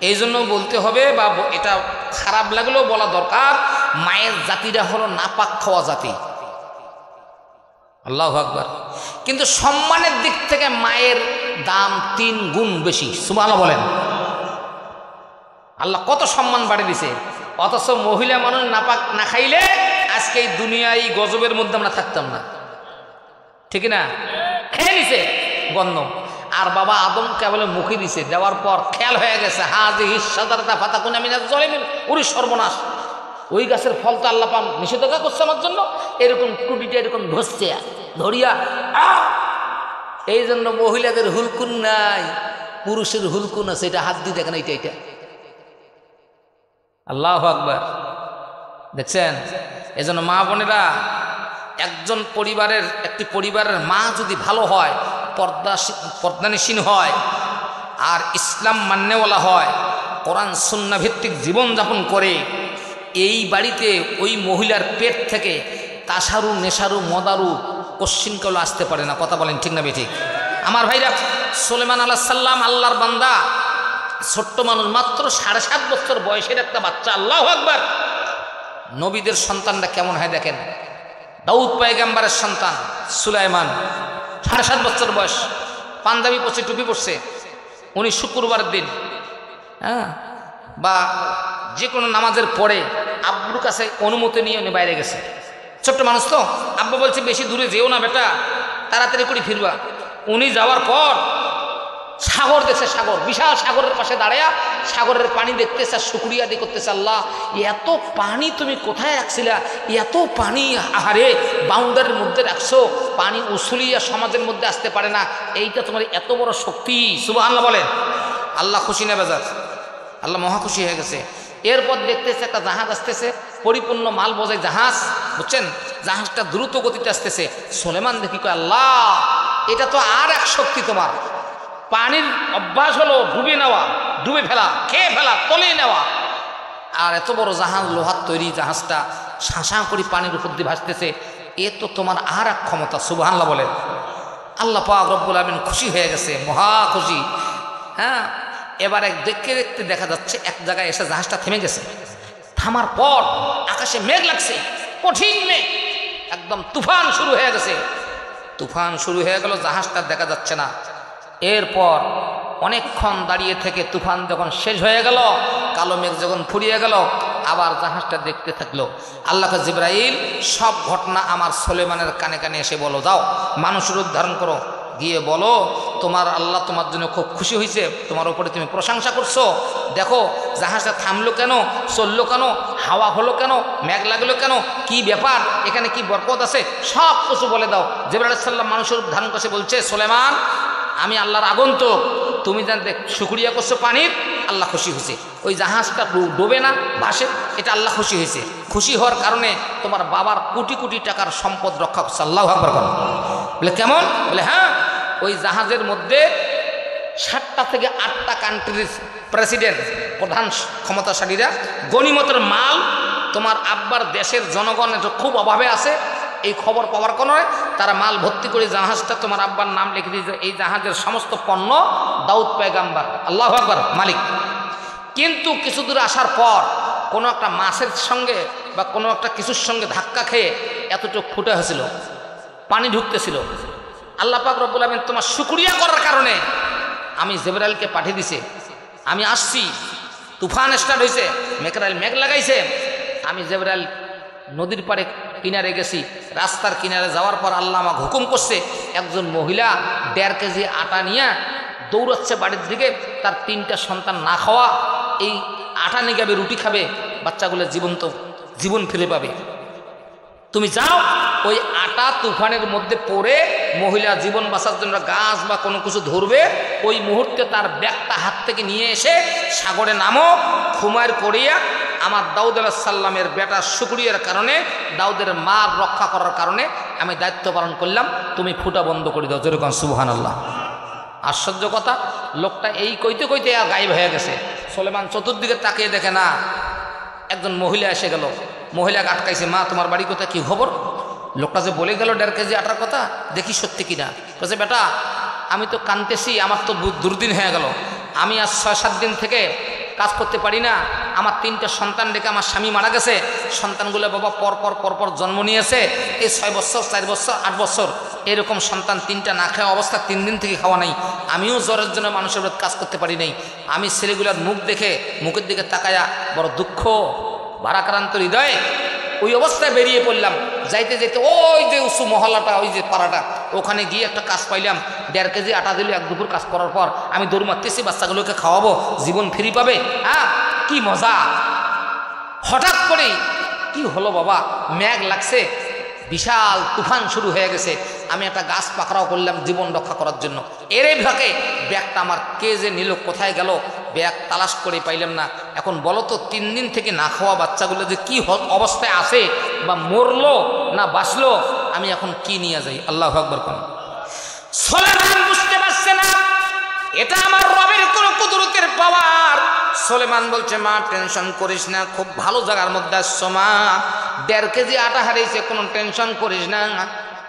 A: এই জন্য বলতে হবে, বা এটা খারাপ লাগলেও বলা দরকার, মায়ের জাতিটা হলো নাপাক খাওয়া জাতি। আল্লাহু আকবার। কিন্তু সম্মানের দিক থেকে মায়ের দাম 3 গুণ বেশি। সুবহানাল্লাহ বলেন। আল্লাহ কত সম্মান বাড়িয়ে দিছে, অথচ মহিলা মানুষ নাপাক না খাইলে আজকে এই দুনিয়ায় এই গজবের মধ্যে আমরা থাকতাম না, ঠিক না? খেয়ে নিছে গন্ধম, আর বাবা আদম কেবল মুখে দিছে, দেওয়ার পর খেয়াল হয়ে গেছে হাযিহি শাজারাতা ফাতাকুনা মিনাজ জালিমিন, ওরে সর্বনাশ, ওই গাছের ফল তো আল্লাহ পাক নিষেধাজ্ঞা করছে আমার জন্য। এরকম টুটিটা এরকম ধরছে, ধরিয়া এই জন্য মহিলাদের হুলকুন নাই, পুরুষের হুলকুন আছে। এটা হাত দিয়ে দেখেন, এইটা এটা। আল্লাহু আকবার। দেখছেন? এই জন্য মা বোনেরা, একজন পরিবারের, একটি পরিবারের মা যদি ভালো হয়, পর্দানিসীন হয়, আর ইসলাম মান্যওয়ালা হয়, কোরআন সুন্নাহ ভিত্তিক জীবনযাপন করে, এই বাড়িতে ওই মহিলার পেট থেকে তাসারু, নেশারু, মদারু কোশ্চিনকাল আসতে পারে না। কথা বলেন ঠিক না বেঠিক? আমার ভাইরা, সুলাইমান আলাইহিস সালাম আল্লাহর বান্দা, ছোট্ট মানুষ, মাত্র 7.5 বছর বয়সের একটা বাচ্চা। আল্লাহু আকবার। নবীদের সন্তানরা কেমন হয় দেখেন। দাউদ পয়গম্বরের সন্তান সুলাইমান, 7.5 বছর বয়স, পাঞ্জাবি পরছে, টুপি পরছে। উনি শুক্রবার দিন, হ্যাঁ, বা যে কোনো নামাজের পরে আব্বুর কাছে অনুমতি নিয়ে উনি বাইরে গেছে। ছোট্ট মানুষ তো, আব্বু বলছে বেশি দূরে যেও না বেটা, তাড়াতাড়ি করে ফিরবা। উনি যাওয়ার পর সাগর দেখছে, সাগর, বিশাল সাগরের পাশে দাঁড়ায়া সাগরের পানি দেখতেছে, শুকরিয়া আদি করতেছে, আল্লাহ এত পানি তুমি কোথায় রাখছিলা, এত পানি, আহারে বাউন্ডারির মধ্যে রাখছো, পানি উছলিয়া সমাজের মধ্যে আসতে পারে না, এইটা তোমার এত বড় শক্তি। সুবহানাল্লাহ বলেন। আল্লাহ খুশি না বেজার? আল্লাহ মহা খুশি হয়ে গেছে। এরপর দেখতেছে একটা জাহাজ আসতেছে, পরিপূর্ণ মাল বোঝাই জাহাজ, বুঝছেন? জাহাজটা দ্রুত গতিতে আসতেছে। সুলাইমান দেখি কয়, আল্লাহ এটা তো আর এক শক্তি তোমার। পানির অভ্যাস হলো ডুবে নেওয়া, ডুবে ফেলা, খেয়ে ফেলা, তলে নেওয়া, আর এত বড় জাহাজ, লোহার তৈরি জাহাজটা শাঁসা করে পানির উপর দিয়ে ভাসতেছে, এ তো তোমার আর এক ক্ষমতা। সুবহানাল্লাহ বলেন। আল্লাহ পাক রব্বুল আমিন খুশি হয়ে গেছে, মহা খুশি। হ্যাঁ, এবারে দেখতে দেখতে দেখা যাচ্ছে এক জায়গায় এসে জাহাজটা থেমে গেছে। থামার পর আকাশে মেঘ লাগছে, কঠিন মেঘ, একদম তুফান শুরু হয়ে গেছে। তুফান শুরু হয়ে গেল, জাহাজটা দেখা যাচ্ছে না। এরপর অনেকক্ষণ দাঁড়িয়ে থেকে তুফান যখন শেষ হয়ে গেল, কালো মেঘ যখন ফুরিয়ে গেল, আবার জাহাজটা দেখতে থাকলো। আল্লাহকে জিবরাইল, সব ঘটনা আমার সুলাইমানের কানে কানে এসে বলো, দাও মানুষের উদ্ধারণ করো, গিয়ে বলো তোমার আল্লাহ তোমার জন্য খুব খুশি হয়েছে, তোমার উপরে তুমি প্রশংসা করছো, দেখো জাহাজটা থামলো কেন, চললো কেন, হাওয়া হলো কেন, মেঘ লাগলো কেন, কি ব্যাপার, এখানে কি বরকত আছে, সব কিছু বলে দাও। জিবরাইল আলাইহিস সালাম মানুষের উদ্ধারণ করছে, বলছে সুলাইমান আমি আল্লাহর আগন্তুক, তুমি জানতে শুকরিয়া করছো পানির, আল্লাহ খুশি হয়েছে। ওই জাহাজটা ডুবে না, ভাসে, এটা আল্লাহ খুশি হয়েছে। খুশি হওয়ার কারণে তোমার বাবার কোটি কোটি টাকার সম্পদ রক্ষা করছে। আল্লাহু আকবার বলো। বলে কেমন? বলে হ্যাঁ, ওই জাহাজের মধ্যে 7টা থেকে 8টা কান্ট্রির প্রেসিডেন্ট, প্রধান ক্ষমতাশালীরা গনিমতের মাল, তোমার আব্বার দেশের জনগণের খুব অভাবে আছে, এই খবর পাওয়ার কারণে তারা মাল ভর্তি করে জাহাজটা তোমার আব্বার নাম লিখে দিয়েছে, এই জাহাজের সমস্ত পণ্য দাউদ পয়গাম্বার আল্লাহু আকবার মালিক। কিন্তু কিছু দূর আসার পর কোনো একটা মাছের সঙ্গে বা কোনো একটা কিছুর সঙ্গে ধাক্কা খেয়ে এতটুকু ফুটে হয়েছিল, পানি ঢুকতেছিল। আল্লাহ পাক রব্বুল আলামিন তোমার শুকরিয়া করার কারণে আমি জিবরাইলকে পাঠিয়ে দিছে, আমি আসছি, তুফান স্টার্ট হয়েছে, মেঘরাইল মেঘ লাগাইছে, আমি জিবরাইল নদীর পাড়ে কিনারে গেছি, রাস্তার কিনারে যাওয়ার পর আল্লাহ আমাকে হুকুম করছে, একজন মহিলা 1.5 কেজি আটা নিয়ে দৌড়াচ্ছে বাড়ির দিকে, তার 3টা সন্তান না খাওয়া, এই আটা নিয়ে যাবে, রুটি খাবে, বাচ্চাগুলো জীবন ফিরে পাবে। তুমি যাও, ওই আটা তুফানের মধ্যে পড়ে মহিলা জীবন বাঁচার জন্য গাছ বা কোনো কিছু ধরবে, ওই মুহূর্তে তার ব্যাগটা হাত থেকে নিয়ে এসে সাগরে নামো, খুমার করিয়া আমার দাউদ আলাইহিস সালামের বেটার শুকরিয়ার কারণে, দাউদের মার রক্ষা করার কারণে আমি দায়িত্ব পালন করলাম, তুমি ফুটা বন্ধ করে দাও। যেরকম সুবহানাল্লাহ। আশ্চর্য কথা, লোকটা এই কইতে কইতে আর গায়েব হয়ে গেছে। সুলাইমান চতুর্দিকে তাকিয়ে দেখে না, একজন মহিলা এসে গেল, মহিলাকে আটকাইছে, মা তোমার বাড়ি কোথায়, কি খবর? লোকটা যে বলে গেল 1.5 কেজি আটার কথা, দেখি সত্যি কিনা। বলছে বেটা আমি তো কাঁদতেছি, আমার তো দুর্দিন হয়ে গেল, আমি আজ 6-7 দিন থেকে কাজ করতে পারি না, আমার 3টা সন্তান রেখে আমার স্বামী মারা গেছে, সন্তানগুলো বাবা পরপর জন্ম নিয়েছে, এই 6 বছর 4 বছর 8 বছর এরকম সন্তান 3টা না খাওয়া অবস্থা, 3 দিন থেকে খাওয়া নাই, আমিও জ্বরের জন্য মানুষের বিরুদ্ধে কাজ করতে পারি নাই। আমি ছেলেগুলোর মুখ দেখে, মুখের দিকে তাকায়া বড় দুঃখ ভারাক্রান্ত হৃদয়ে ওই অবস্থায় বেরিয়ে পড়লাম। যাইতে যেতে ওই যে উঁচু মহল্লাটা, ওই যে পাড়াটা, ওখানে গিয়ে একটা কাজ পাইলাম, 1.5 কেজি আটা দিল। 1 দুপুর কাজ করার পর আমি দৌড় মারতেছি, বাচ্চাগুলোকে খাওয়াবো, জীবন ফিরে পাবে। হ্যাঁ, কি মজা। হঠাৎ করে কি হলো বাবা, মেঘ লাগছে, বিশাল তুফান শুরু হয়ে গেছে, আমি একটা গাছ পাকড়াও করলাম জীবন রক্ষা করার জন্য। এরই ভাগে ব্যাগটা আমার কে যে নিল, কোথায় গেল, ব্যাগ তালাশ করে পাইলাম না। এখন বলো তো 3 দিন থেকে না খাওয়া বাচ্চাগুলো যে কি অবস্থায় আছে, বা মরলো না বাঁচলো, আমি এখন কি নিয়ে যাই? আল্লাহু আকবার। কোন সুলাইমান বুঝতে পারছে না এটা আমার রবের কোন কুদরতের পাওয়ার। সুলাইমান বলছে মা টেনশন করিস না, খুব ভালো জায়গার মধ্যে আসছো মা, 1.5 কেজি আটা হারিয়েছে, কোনো টেনশন করিস না,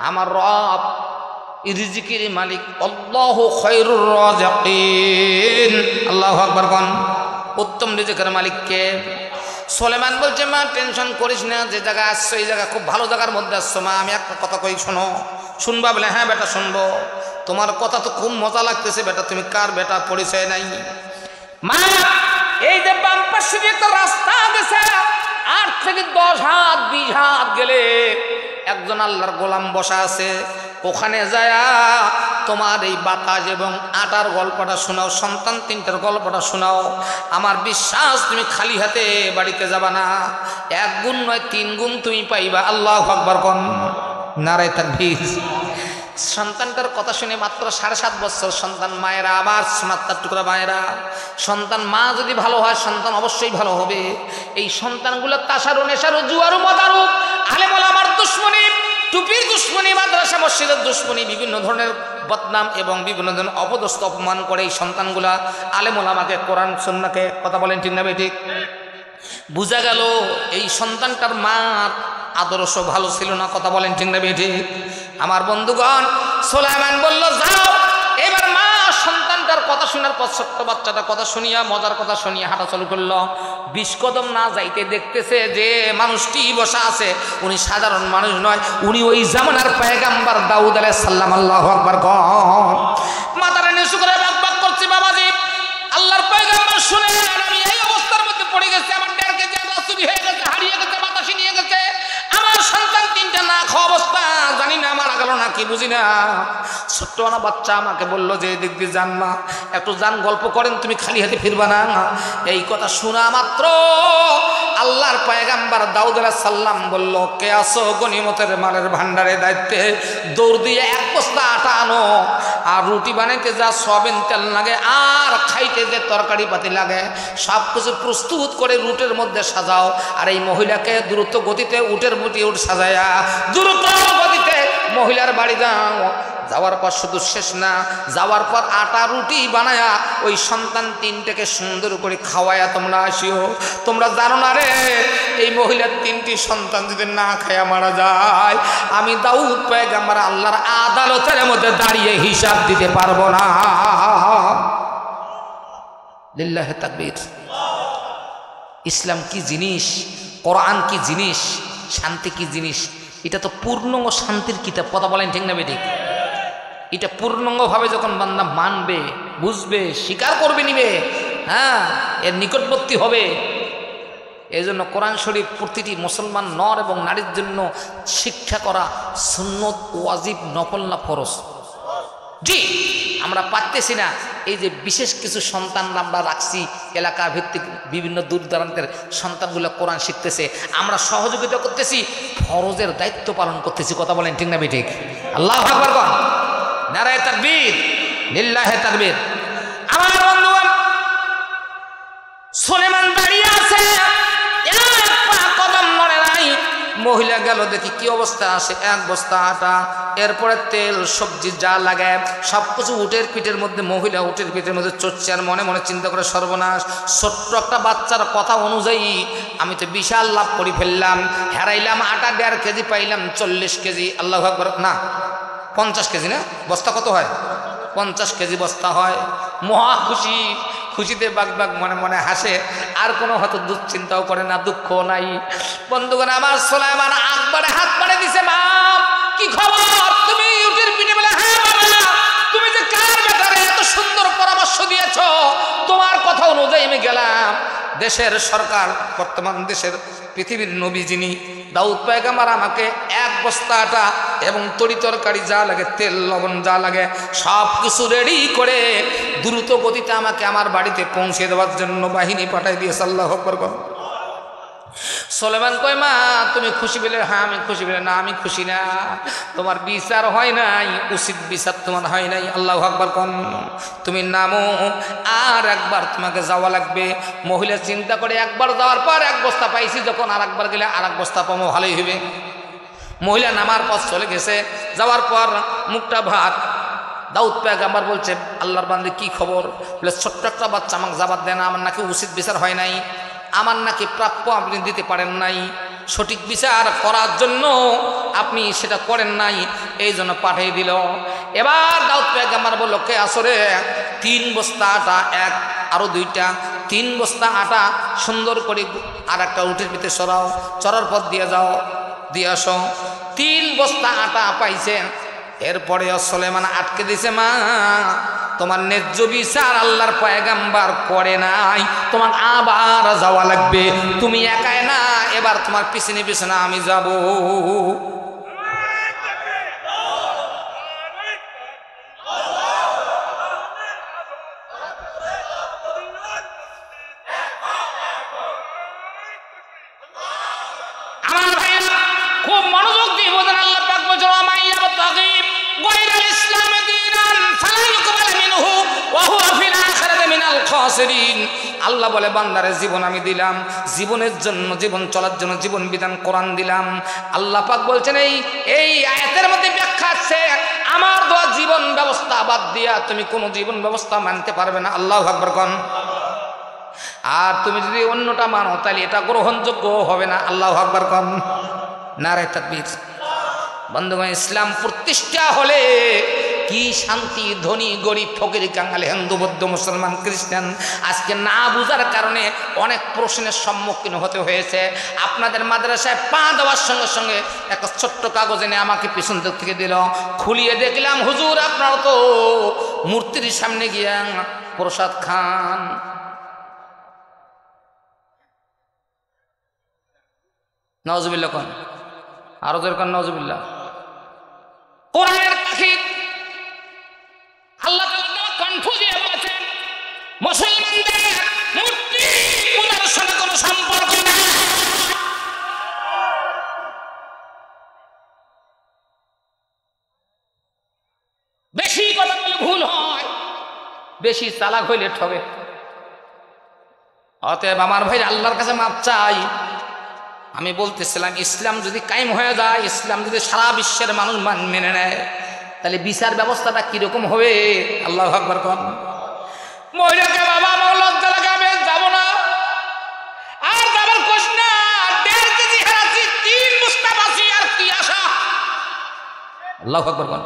A: আমার রব রিজিকের মালিক আল্লাহু খায়রুর রাজিকিন। আল্লাহু আকবার। কোন উত্তম রিজিকের মালিক কে? সুলাইমান বলছে মা টেনশন করিস না, যে জায়গা আসছো এই জায়গা খুব ভালো জায়গার মধ্যে আসছো মা, আমি একটা কথা কই শোনো। শুনবা? বলে হ্যাঁ বেটা শুনবো, তোমার কথা তো খুব মজা লাগতেছে বেটা, তুমি কার বেটা পরিচয় নাই? মা এই যে বাম পাশে একটা রাস্তা গেছে, 8 থেকে 10 হাত 20 হাত গেলে একজন আল্লাহর গোলাম বসা আছে, ওখানে যায় তোমার এই বাতাস এবং আটার গল্পটা শোনাও, সন্তান 3টার গল্পটা শোনাও। আমার বিশ্বাস তুমি খালি হাতে বাড়িতে যাবা না, 1 গুণ নয় 3 গুণ তুমি পাইবা। আল্লাহু আকবার। কোন নারে তাকবীর। সন্তানটার কথা শুনে মাত্র 7.5 বছর সন্তান, মায়েরা আবার মাত্রার টুকরা মায়েরা, সন্তান মা যদি ভালো হয় সন্তান অবশ্যই ভালো হবে। এই সন্তানগুলো তাসারু নেশারু জুয়ারু মদারু আলেম ওলামার দুশ্মনী, টুপির দুশ্মনী, মাদ্রাসা মসজিদের দুশ্মনী, বিভিন্ন ধরনের বদনাম এবং বিভিন্ন ধরনের অপদস্থ অপমান করে এই সন্তানগুলা আলেম ওলামাকে, কোরআন সুন্নাহকে, কথা বলেন ঠিক না বেঠিক? বুঝা গেল এই সন্তানটার মার আদর্শ ভালো ছিল না, কথা বলেন ঠিক না বেঠিক? আমার বন্ধুগণ, সুলাইমান বলল যাও। এবার মা সন্তানটার কথা শোনার পর ছোট্ট বাচ্চাটা কথা শুনিয়া, মজার কথা শুনিয়া হাঁটা চালু করলো। 20 কদম না যাইতে দেখতেছে যে মানুষটি বসা আছে উনি সাধারণ মানুষ নয়, উনি ওই জামানার পয়গাম্বর দাউদ আলাইহিস সালাম। আল্লাহু আকবার। মাথাটা নিচু করে বাক বাক করছে, বাবাজি করো না কি বুঝি না। ছোট্টওয়ালা বাচ্চা আমাকে বললো যে এদিক দিয়ে যান মা, একটু যান, গল্প করেন, তুমি খালি হাতে ফিরবা না। এই কথা শোনা মাত্র আল্লাহর পয়গাম্বর দাউদ আলাইহিস সালাম বলল, কে আসো গনিমতের মালের ভান্ডারের দায়িত্বে, দৌড় দিয়ে এক বস্তা আটা আনো, আর রুটি বানাইতে যা সয়াবিন তেল লাগে আর খাইতে যে তরকারি পাতি লাগে সব কিছু প্রস্তুত করে রুটের মধ্যে সাজাও। আর এই মহিলাকে দ্রুত গতিতে উটের মুটি উঠ সাজায়া দ্রুত গতিতে মহিলার বাড়ি যাও। যাওয়ার পর শুধু শেষ না, যাওয়ার পর আটা রুটি বানায়া ওই সন্তান তিনটাকে সুন্দর করে খাওয়ায়া তোমরা আসিও। তোমরা জানো না রে, এই মহিলার তিনটি সন্তান যদি না খায়া মারা যায়, আমি দাউদ পয়গম্বর আল্লাহর আদালতের মধ্যে দাঁড়িয়ে হিসাব দিতে পারবো না। লিল্লাহি তাকবীর। ইসলাম কি জিনিস, কোরআন কি জিনিস, শান্তি কি জিনিস, এটা তো পূর্ণাঙ্গ শান্তির কিতাব। কথা বলেন ঠিক না বেঠিক? এটা পূর্ণাঙ্গভাবে যখন বান্দা মানবে, বুঝবে, স্বীকার করবে, নিবে, হ্যাঁ, এর নিকটবর্তী হবে। এই জন্য কোরআন শরীফ প্রতিটি মুসলমান নর এবং নারীর জন্য শিক্ষা করা সুন্নত, ওয়াজিব, নফল না ফরজ? জি, আমরা পারতেছি না। এই যে বিশেষ কিছু সন্তান আমরা রাখছি, এলাকা ভিত্তিক বিভিন্ন দূর দূরান্তের সন্তানগুলো কোরআন শিখতেছে, আমরা সহযোগিতা করতেছি, ফরজের দায়িত্ব পালন করতেছি। কথা বলেন ঠিক না বেঠিক? আল্লাহু আকবার বল, নারায়ে তাকবীর, লিল্লাহি তাকবীর। আমার বন্ধুগণ, সুলেমান দাঁড়িয়ে আছে, এক পা কদম নড়ে নাই। মহিলা গেল, দেখি কি অবস্থা আসে, এক বস্তা আটা, এরপরে তেল, সবজি যা লাগে সব কিছু উটের পিঠের মধ্যে, মহিলা উটের পিঠের মধ্যে চড়ছে আর মনে মনে চিন্তা করে, সর্বনাশ, ছোট্ট একটা বাচ্চার কথা অনুযায়ী আমি তো বিশাল লাভ করে ফেললাম, হারাইলাম আটা 1.5 কেজি, পাইলাম 40 কেজি। আল্লাহু আকবার, না 50 কেজি না, বস্তা কত হয়? 50 কেজি বস্তা হয়। মহা খুশি, খুশিতে বাগ বাগ মনে মনে হাসে, আর কোনো হয়তো দুশ্চিন্তাও করে না, দুঃখ নাই। বন্ধুগণ আমার, সুলাইমান আকবরে হাত পাড়ে দিছে, বাপ কি খবর, তুমি উটের পিঠে? বলে, হ্যাঁ বাবা, তুমি যে কার ব্যাপারে এত সুন্দর পরামর্শ দিয়েছ, তোমার কথা অনুযায়ী আমি গেলাম। দেশের সরকার, বর্তমান দেশের পৃথিবীর নবী যিনি দাউদ পয়গম্বর, আমাকে এক বস্তা আটা এবং তরি তরকারি যা লাগে, তেল লবণ যা লাগে সব কিছু রেডি করে দ্রুত গতিতে আমাকে আমার বাড়িতে পৌঁছে দেওয়ার জন্য বাহিনী পাঠাই দিয়েছে। আল্লাহু আকবার। সুলেমান কয়, মা তুমি খুশি বলে? হ্যাঁ আমি খুশি বলে। না আমি খুশি না, তোমার বিচার হয় নাই, উচিত বিচার তোমার হয় নাই। আল্লাহু আকবার কোন, তুমি নামো, আর একবার তোমাকে যাওয়া লাগবে। মহিলা চিন্তা করে, একবার যাওয়ার পর এক বস্তা পাইছি, যখন আর একবার গেলে আর এক বস্তা পাবো, ভালোই হবে। মহিলা নামার পথ চলে গেছে, যাওয়ার পর মুখটা ভাত। দাউদ পয়গম্বর বলছে, আল্লাহর বান্দা কি খবর? বলে, ছোট্ট একটা বাচ্চা আমাকে জবাব দেয় না, আমার নাকি উচিত বিচার হয় নাই, আমার নাকি প্রাপ্য আপনি দিতে পারেন নাই, সঠিক বিচার করার জন্য আপনি সেটা করেন নাই, এই জন্য পাঠিয়ে দিল। এবার দাউদ পয়গম্বর বলল, কে আসরে 3 বস্তা আটা, এক আরো 2টা, 3 বস্তা আটা সুন্দর করে আর একটা উটের ভিতরে সরাও, চড়ার পর দিয়ে যাও, দিয়ে আসো। 3 বস্তা আটা পাইছে। এরপরে সুলেমান আটকে দিছে, মা তোমার ন্যায্য বিচার আল্লাহর পয়গম্বর করে নাই, তোমার আবার যাওয়া লাগবে, তুমি একাই না, এবার তোমার পিছনে পিছনে আমি যাব। আমার ভাইরা খুব মনোযোগ দিয়ে বোঝেন, আল্লাহ পাক বলেন, মাইয়া তাগিব গায়রাল ইসলামে দীনান ফালা ইউকবাল মিনহু ওয়া হুয়া ফিল আখিরাতি মিনাল খাসিরিন। আল্লাহ বলে, বান্দারে জীবন আমি দিলাম, জীবনের জন্য, জীবন চলার জন্য জীবন বিধান কোরআন দিলাম। আল্লাহ পাক বলছেন, এই আয়াতের মধ্যে ব্যাখ্যা আছে, আমার দেওয়া জীবন ব্যবস্থা বাদ দিয়া তুমি কোনো জীবন ব্যবস্থা মানতে পারবে না। আল্লাহু আকবার কোন। আর তুমি যদি অন্যটা মানো তাহলে এটা গ্রহণযোগ্য হবে না। আল্লাহু আকবার কোন, নারে তাকবীর। বন্ধুগণ, ইসলাম প্রতিষ্ঠা হলে কি শান্তি, ধনী গরিব ফকির কাঙ্গাল, হিন্দু বৌদ্ধ মুসলমান খ্রিস্টান, আজকে না বুঝার কারণে অনেক প্রশ্নের সম্মুখীন হতে হয়েছে। আপনাদের মাদ্রাসায় পা দেওয়ার সঙ্গে সঙ্গে একটা ছোট্ট কাগজ এনে আমাকে পিছন দিক থেকে দিল, খুলিয়ে দেখলাম, হুজুর আপনারা তো মূর্তির সামনে গিয়া প্রসাদ খান। নাউজুবিল্লাহ কোন, আরো দরকার নাউজুবিল্লাহ। কোরআন বেশি চালাক হইলে ঠবে। অতএব আমার ভাই আল্লাহর কাছে মাপ চাই। আমি বলতেছিলাম ইসলাম যদি কায়েম হয়ে যায়, ইসলাম যদি সারা বিশ্বের মানুষ মেনে নেয়, তাহলে বিচার ব্যবস্থাটা কিরকম হবে? আল্লাহু আকবার কোন। মহিলাকে বাবা আমার লজ্জা লাগে, আমি যাবো না, আর যাবার কোশ না। 1.5 কেজি হারাচ্ছি, 3 বস্তা বাঁচি, আর কি আশা? আল্লাহু আকবার কোন।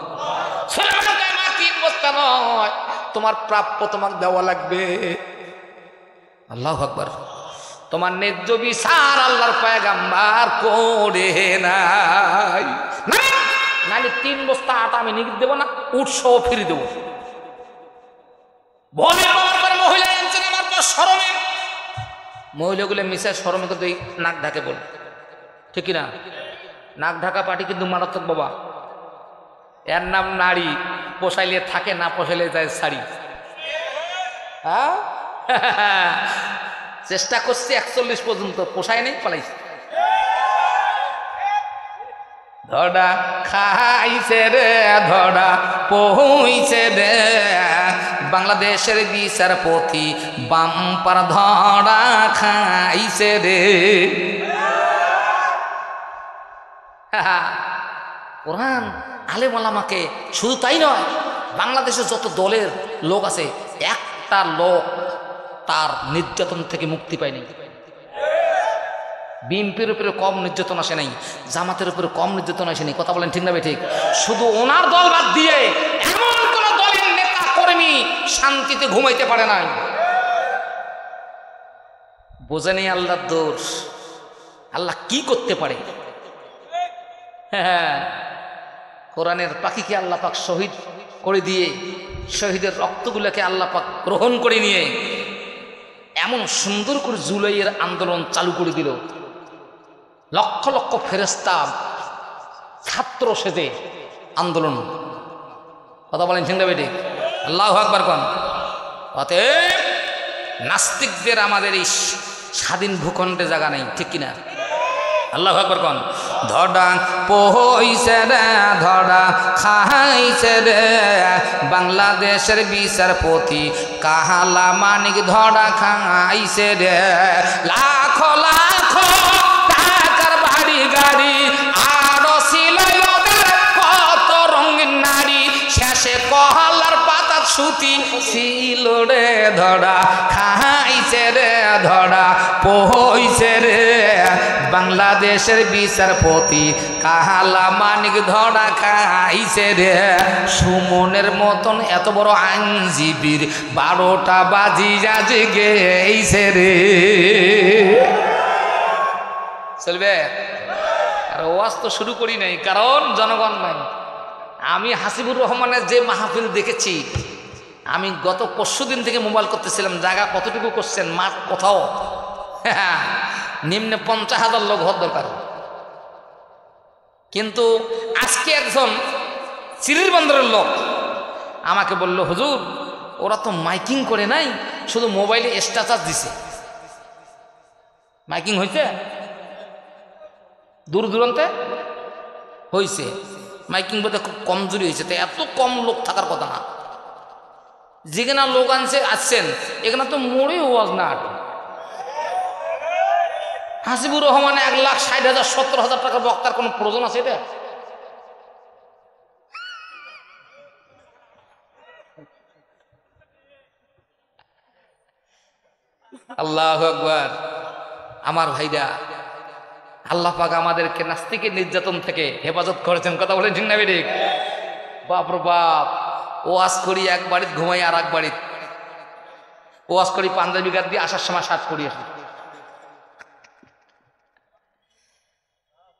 A: সুলেমানকে আমার 3 বস্তা নয়, তোমার প্রাপ্য তোমাকে দেওয়া লাগবে। আল্লাহু আকবার। তোমার ন্যায্য বিচার আল্লাহর পয়গম্বর করে নাই, নাহলে 3 বস্তা আটা আমি নিগিয়ে দেবো না, উৎসব ফিরে দেবো। বলে পাওয়ার পর মহিলা আনছেন আমার পর শরমে, মহিলাগুলো মিশে শরমে কিন্তু নাক ঢাকে বল, ঠিক না? নাক ঢাকা পাটি কিন্তু মারাত্মক বাবা। এর নাম নারী, পোষাইলে থাকে, না পোষাইলে যায় শাড়ি। হ্যাঁ, চেষ্টা করছি 41 পর্যন্ত, পোষায় নেই, পালাইছে। ধরা খাইছে রে, ধরা পইছে রে, বাংলাদেশের বিচারপতি বাম্পার ধরা খাইছে রে। কোরআন আলেম ওলামাকে, শুধু তাই নয়, বাংলাদেশের যত দলের লোক আছে, একটা লোক তার নির্যাতন থেকে মুক্তি পায়নি। বিএনপির উপরে কম নির্যাতন আসে নাই, জামাতের উপরে কম নির্যাতন আসেনি। কথা বলেন ঠিক না ভাই? ঠিক। শুধু ওনার দল বাদ দিয়ে এমন কোন দলের নেতা কর্মী শান্তিতে ঘুমাইতে পারে নাই। বোঝেনি আল্লাহর দোষ, আল্লাহ কি করতে পারে। হ্যাঁ, কোরআনের পাখিকে আল্লাহ পাক শহীদ করে দিয়ে, শহীদের রক্তগুলোকে আল্লাহ পাক গ্রহণ করে নিয়ে এমন সুন্দর করে জুলাইয়ের আন্দোলন চালু করে দিল। লক্ষ লক্ষ ফেরেশতা ছাত্র সেজে আন্দোলন। কথা বলেন ঠিক না বেটি? আল্লাহু আকবার কোন। অতএব নাস্তিকদের আমাদের এই স্বাধীন ভূখণ্ডে জায়গা নেই, ঠিক কিনা? আল্লাহু আকবার কোন। ধরা পইছে রে, ধরা খাইছে রে, বাংলাদেশের বিচারপতি কাহালা মানিক ধরা খাইছে রে। লাখ লাখ টাকার বাড়ি গাড়ি, আরো ছিল কত রঙিন নারী, শেষে কহালার পাতা সুতি ছিল রে। ধরা খাইছে রে, ধরা পইছে রে, বাংলাদেশের বিচারপতি কাহালা মানিক ধরা খাইছে রে। সুমনের মতন এত বড় আইনজীবীর 12টা বাজিয়া জেগেছে রে। চলবে? আর ওয়াজ তো শুরু করি নাই, কারণ জনগণ নাই। আমি হাসিবুর রহমানের যে মাহফিল দেখেছি, আমি গত পরশুদিন থেকে মোবাইল করতেছিলাম, জায়গা কতটুকু করছেন, মাঠ কোথাও নিম্নে 50,000 লোক হওয়ার দরকার। কিন্তু আজকে একজন চিরির বন্দরের লোক আমাকে বলল, হুজুর ওরা তো মাইকিং করে নাই, শুধু মোবাইলে স্ট্যাটাস দিছে। মাইকিং হয়েছে দূর দূরান্তে হয়েছে, মাইকিং বোধহয় খুব কমজোরি হয়েছে। তো এত কম লোক থাকার কথা না, যেখানে লোক আসছেন এখানে তো মোড়ে ওয়াজ না। হাসিবুর রহমান 1,60,000 70,000 টাকা বক্তার কোনো প্রয়োজন আছে? এটা আল্লাহু আকবার। আমার ভাইরা, আল্লাহ পাক আমাদেরকে নাস্তিকের নির্যাতন থেকে হেফাজত করেছেন। কথা বলেন ঠিক না বেঠিক? বাপ রে বাপ, ওয়াজ করি এক বাড়িতে, ঘুমাই আর এক বাড়িতে। ওয়াজ করি পাঞ্জাবি গাদ দিয়ে, আসার সময় শার্ট পরি আসি।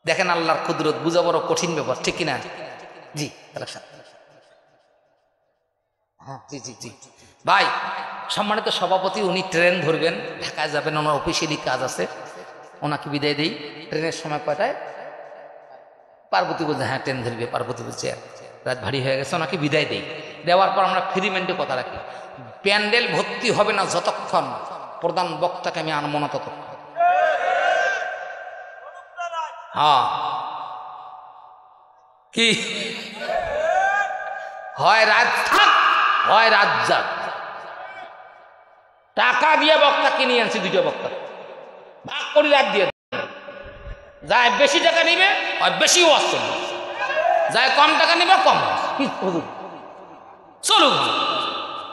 A: দেখেন আল্লাহর কুদরত, বুঝা বড় কঠিন ব্যাপার, ঠিক কিনা? জি হ্যাঁ, জি জি জি ভাই। সম্মানিত সভাপতি, উনি ট্রেন ধরবেন, ঢাকায় যাবেন, ওনার অফিসিয়ালি কাজ আছে, ওনাকে বিদায় দিই। ট্রেনের সময় কয়টায়? পার্বতী বলছে, হ্যাঁ ট্রেন ধরবে। পার্বতী বলছে রাত ভারী হয়ে গেছে, ওনাকে বিদায় দিই। দেওয়ার পর আমরা ফ্রি মাইন্ডে কথা রাখি, প্যান্ডেল ভর্তি হবে না যতক্ষণ প্রধান বক্তাকে আমি আনবো না ততক্ষণ। হ্যাঁ, কি হয় রাত থাক, হয় রাত যাক, টাকা দিয়ে বক্তা কিনে আনছি, দুইটা বক্তা ভাগ করে রাত দিয়ে, যায় বেশি টাকা নিবে আর বেশি ওয়াজ চলবে, যায় কম টাকা নিবে কম চলুক।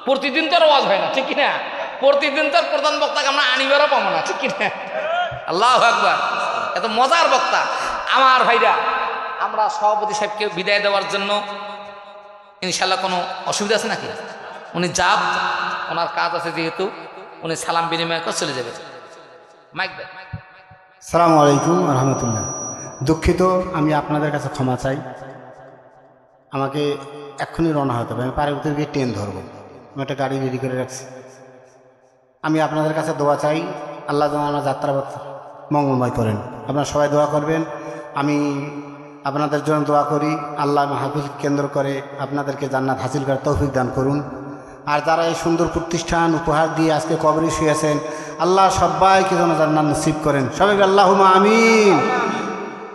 A: প্রতিদিন তো আর ওয়াজ হয় না, ঠিক কিনা? প্রতিদিন তো প্রধান বক্তাকে আমরা আনিবারও পাবো না, ঠিক কিনা? আল্লাহু আকবার। এত মজার বক্তা আমার ভাইরা। আমরা সভাপতি সাহেবকে বিদায় দেওয়ার জন্য ইনশাল্লাহ কোনো অসুবিধা আছে নাকি? উনি যাব, ওনার কাজ আছে যেহেতু, উনি সালাম বিনিময় করে চলে যাবে। মাইক দেন।
B: আসসালামু আলাইকুম রহমতুল্লাহ। দুঃখিত, আমি আপনাদের কাছে ক্ষমা চাই। আমাকে এক্ষুনি রওনা হতে হবে, আমি পার্বতীর গিয়ে ট্রেন ধরবো, আমি একটা গাড়ি রেডি করে রাখছি। আমি আপনাদের কাছে দোয়া চাই, আল্লাহ যেন আমার যাত্রাপথ মঙ্গলময় করেন। আপনারা সবাই দোয়া করবেন, আমি আপনাদের জন্য দোয়া করি। আল্লাহ মাহফিল কেন্দ্র করে আপনাদেরকে জান্নাত হাসিল করার তৌফিক দান করুন। আর যারা এই সুন্দর প্রতিষ্ঠান উপহার দিয়ে আজকে কবরে শুয়েছেন, আল্লাহ সবাইকে যেন জান্নাত নসিব করেন। সবাইকে আল্লাহুম্মা আমিন।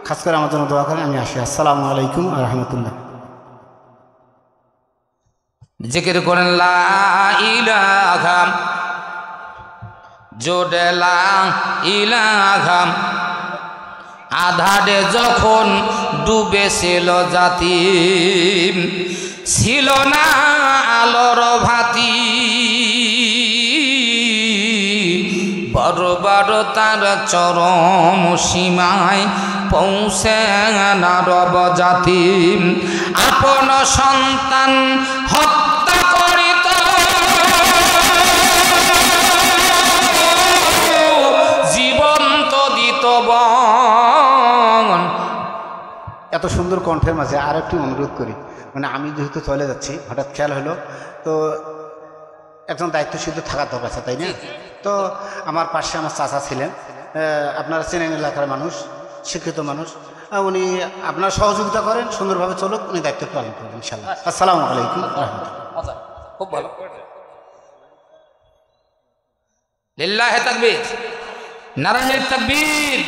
B: খাস করে আমার জন্য দোয়া করেন। আমি আসি। আসসালামু আলাইকুম ওয়া রাহমাতুল্লাহ।
A: জিকির করেন লা ইলাহা, জোরে লা ইলাহা। আধারে যখন ডুবেছিল জাতি, ছিল না আলোর ভাতি, বড় বড় তার চরম সীমায় পৌঁছে না রব জাতি। আপন সন্তান হত্যা করিত, জীবন্ত দিত বন।
B: এত সুন্দর কণ্ঠের মাঝে আর একটু অনুরোধ করি, মানে আমি যেহেতু চলে যাচ্ছি, হঠাৎ খেয়াল হলো, তো একজন দায়িত্বশীল থাকার দরকার আছে, তাই না? তো আমার পাশে আমার চাচা ছিলেন, আপনারা চেনেন, এলাকার মানুষ, শিক্ষিত মানুষ, উনি আপনারা সহযোগিতা করেন, সুন্দরভাবে চলুক, উনি দায়িত্ব পালন করবেন ইনশাআল্লাহ। আসসালামু আলাইকুম ওয়া রাহমাতুল্লাহ।
A: খুব ভালো। লিল্লাহি তাকবীর, নারায়ে তাকবীর।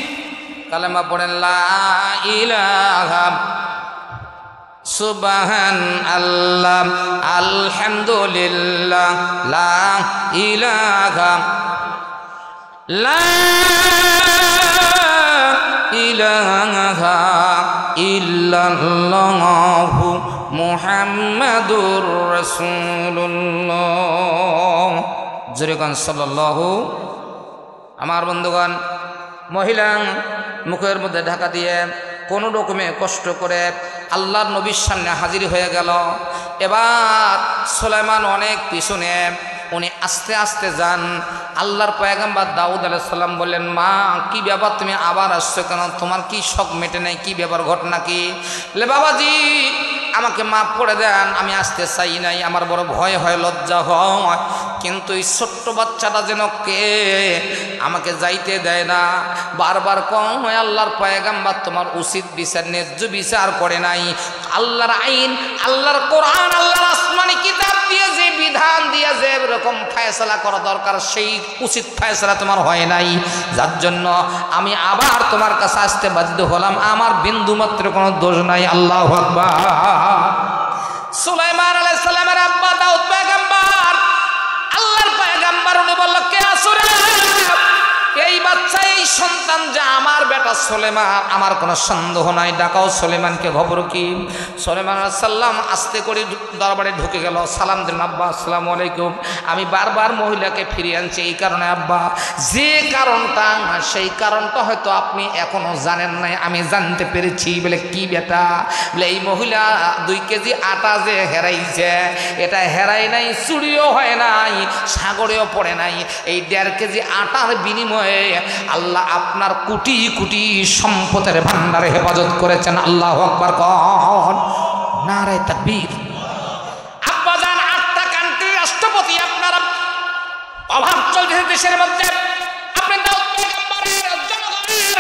A: কালেমা পড়েন লা ইলাহা, সুবহান আল্লাহ, আলহামদুলিল্লাহ, লা ইলাহা, লা ইলাহা ইল্লাল্লাহু মুহাম্মাদুর রাসূলুল্লাহ। জোরে গান সাল্লাল্লাহু। আমার বন্ধুগণ, মহিলা মুখের মধ্যে ঢাকা দিয়ে কোনো রকমে কষ্ট করে আল্লাহর নবীর সামনে হাজির হয়ে গেল। এবার সুলাইমান অনেক পিছনে, উনি আস্তে আস্তে যান। আল্লাহর পয়গম্বর দাউদ আলাইহিস সালাম বললেন, মা কি ব্যাপার, তুমি আবার আসছো কেন? তোমার কি শখ মেটে নাই? কি ব্যাপার, ঘটনা কি? বলে, বাবাজি আমাকে মাফ করে দেন, আমি আসতে চাই নাই, আমার বড় ভয় হয়, লজ্জা হয়, কিন্তু এই ছোট্ট বাচ্চাটা যেন কে, আমাকে যাইতে দেয় না। বারবার কম হয়, আল্লাহর পয়গম্বর তোমার উচিত বিচার, ন্যায্য বিচার করে নাই। আল্লাহর আইন, আল্লাহর কোরআন, আল্লাহর আসমানি কিতাব দিয়ে যে বিধান দিয়ে যে এরকম ফয়সালা করা দরকার, সেই উচিত ফয়সালা তোমার হয় নাই, যার জন্য আমি আবার তোমার কাছে আসতে বাধ্য হলাম। আমার বিন্দুমাত্র কোনো দোষ নাই। আল্লাহু আকবার। সুলাইমান আলাইহিস সালামের আব্বা দাউদ পয়গম্বর, আল্লাহর পয়গম্বর, উনি বলল, কে আছো রে? এই বাচ্চা, এই সন্তান যে আমার বেটা সুলাইমান, আমার কোনো সন্দেহ নাই, ডাকাও সুলাইমানকে। খবর কি? সুলাইমান আলাইহিস সালাম আস্তে করে দরবারে ঢুকে গেল, সালাম দিলেন, আব্বা আসসালামু আলাইকুম। আমি বারবার মহিলাকে ফিরিয়ে আনছি এই কারণে আব্বা, যে কারণটা, সেই কারণটা হয়তো আপনি এখনো জানেন নাই, আমি জানতে পেরেছি। বলে, কি বেটা? বলে, এই মহিলা 2 কেজি আটা যে হেরাইছে, এটা হেরাই নাই, চুরিও হয় নাই, সাগরেও পড়ে নাই। এই 1.5 কেজি আটার বিনিময়ে আল্লাহ আপনার কোটি কোটি সম্পদের ভান্ডারে হেফাজত করেছেন। আল্লাহু আকবার। কোন নারে তাকবীর। আব্বা জান 8টা কান্ট্রি রাষ্ট্রপতি, আপনার অভাব চলছে দেশের মধ্যে, আপনি দাউদ পয়গম্বরের জনগণের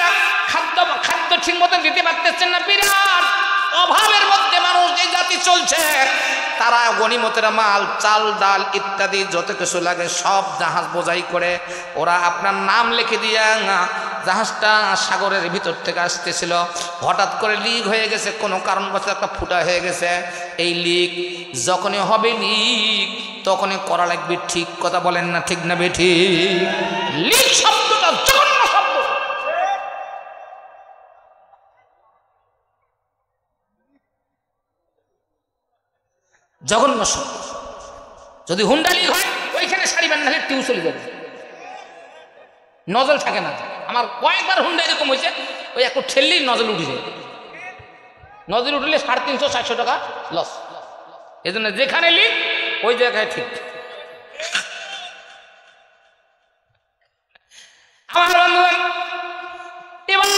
A: খাদ্য ঠিক মতো দিতে পারতেছেন না, বিরাট অভাবের মধ্যে মানুষ এই জাতি চলছে। তারা গনিমতের মাল, চাল ডাল ইত্যাদি যত কিছু লাগে সব জাহাজ বোঝাই করে ওরা আপনার নাম লিখে দিয়ে জাহাজটা সাগরের ভিতর থেকে আসতেছিল, হঠাৎ করে লিক হয়ে গেছে, কোনো কারণবশত একটা ফুটা হয়ে গেছে। এই লিক যখনই হবে লিক তখনই করা লাগবে ঠিক। কথা বলেন না ঠিক না বেঠিক? লিক শব্দটা জঘন্য শব্দ। জঘন্য শব্দ। যদি হুন্ডা লিক হয় ওইখানে সারি বান্ধালে টিউ চলে যাবে, নজল থাকে না। আমার কয়েকবার হুন্ডা এরকম হয়েছে, ওই একটু ঠেললেই নজল উঠে যায়। নজল উঠলে 350-400 টাকা লস। এই জন্য যেখানে লিক ওই জায়গায় ঠিক। আমার বন্ধুগণ, এবার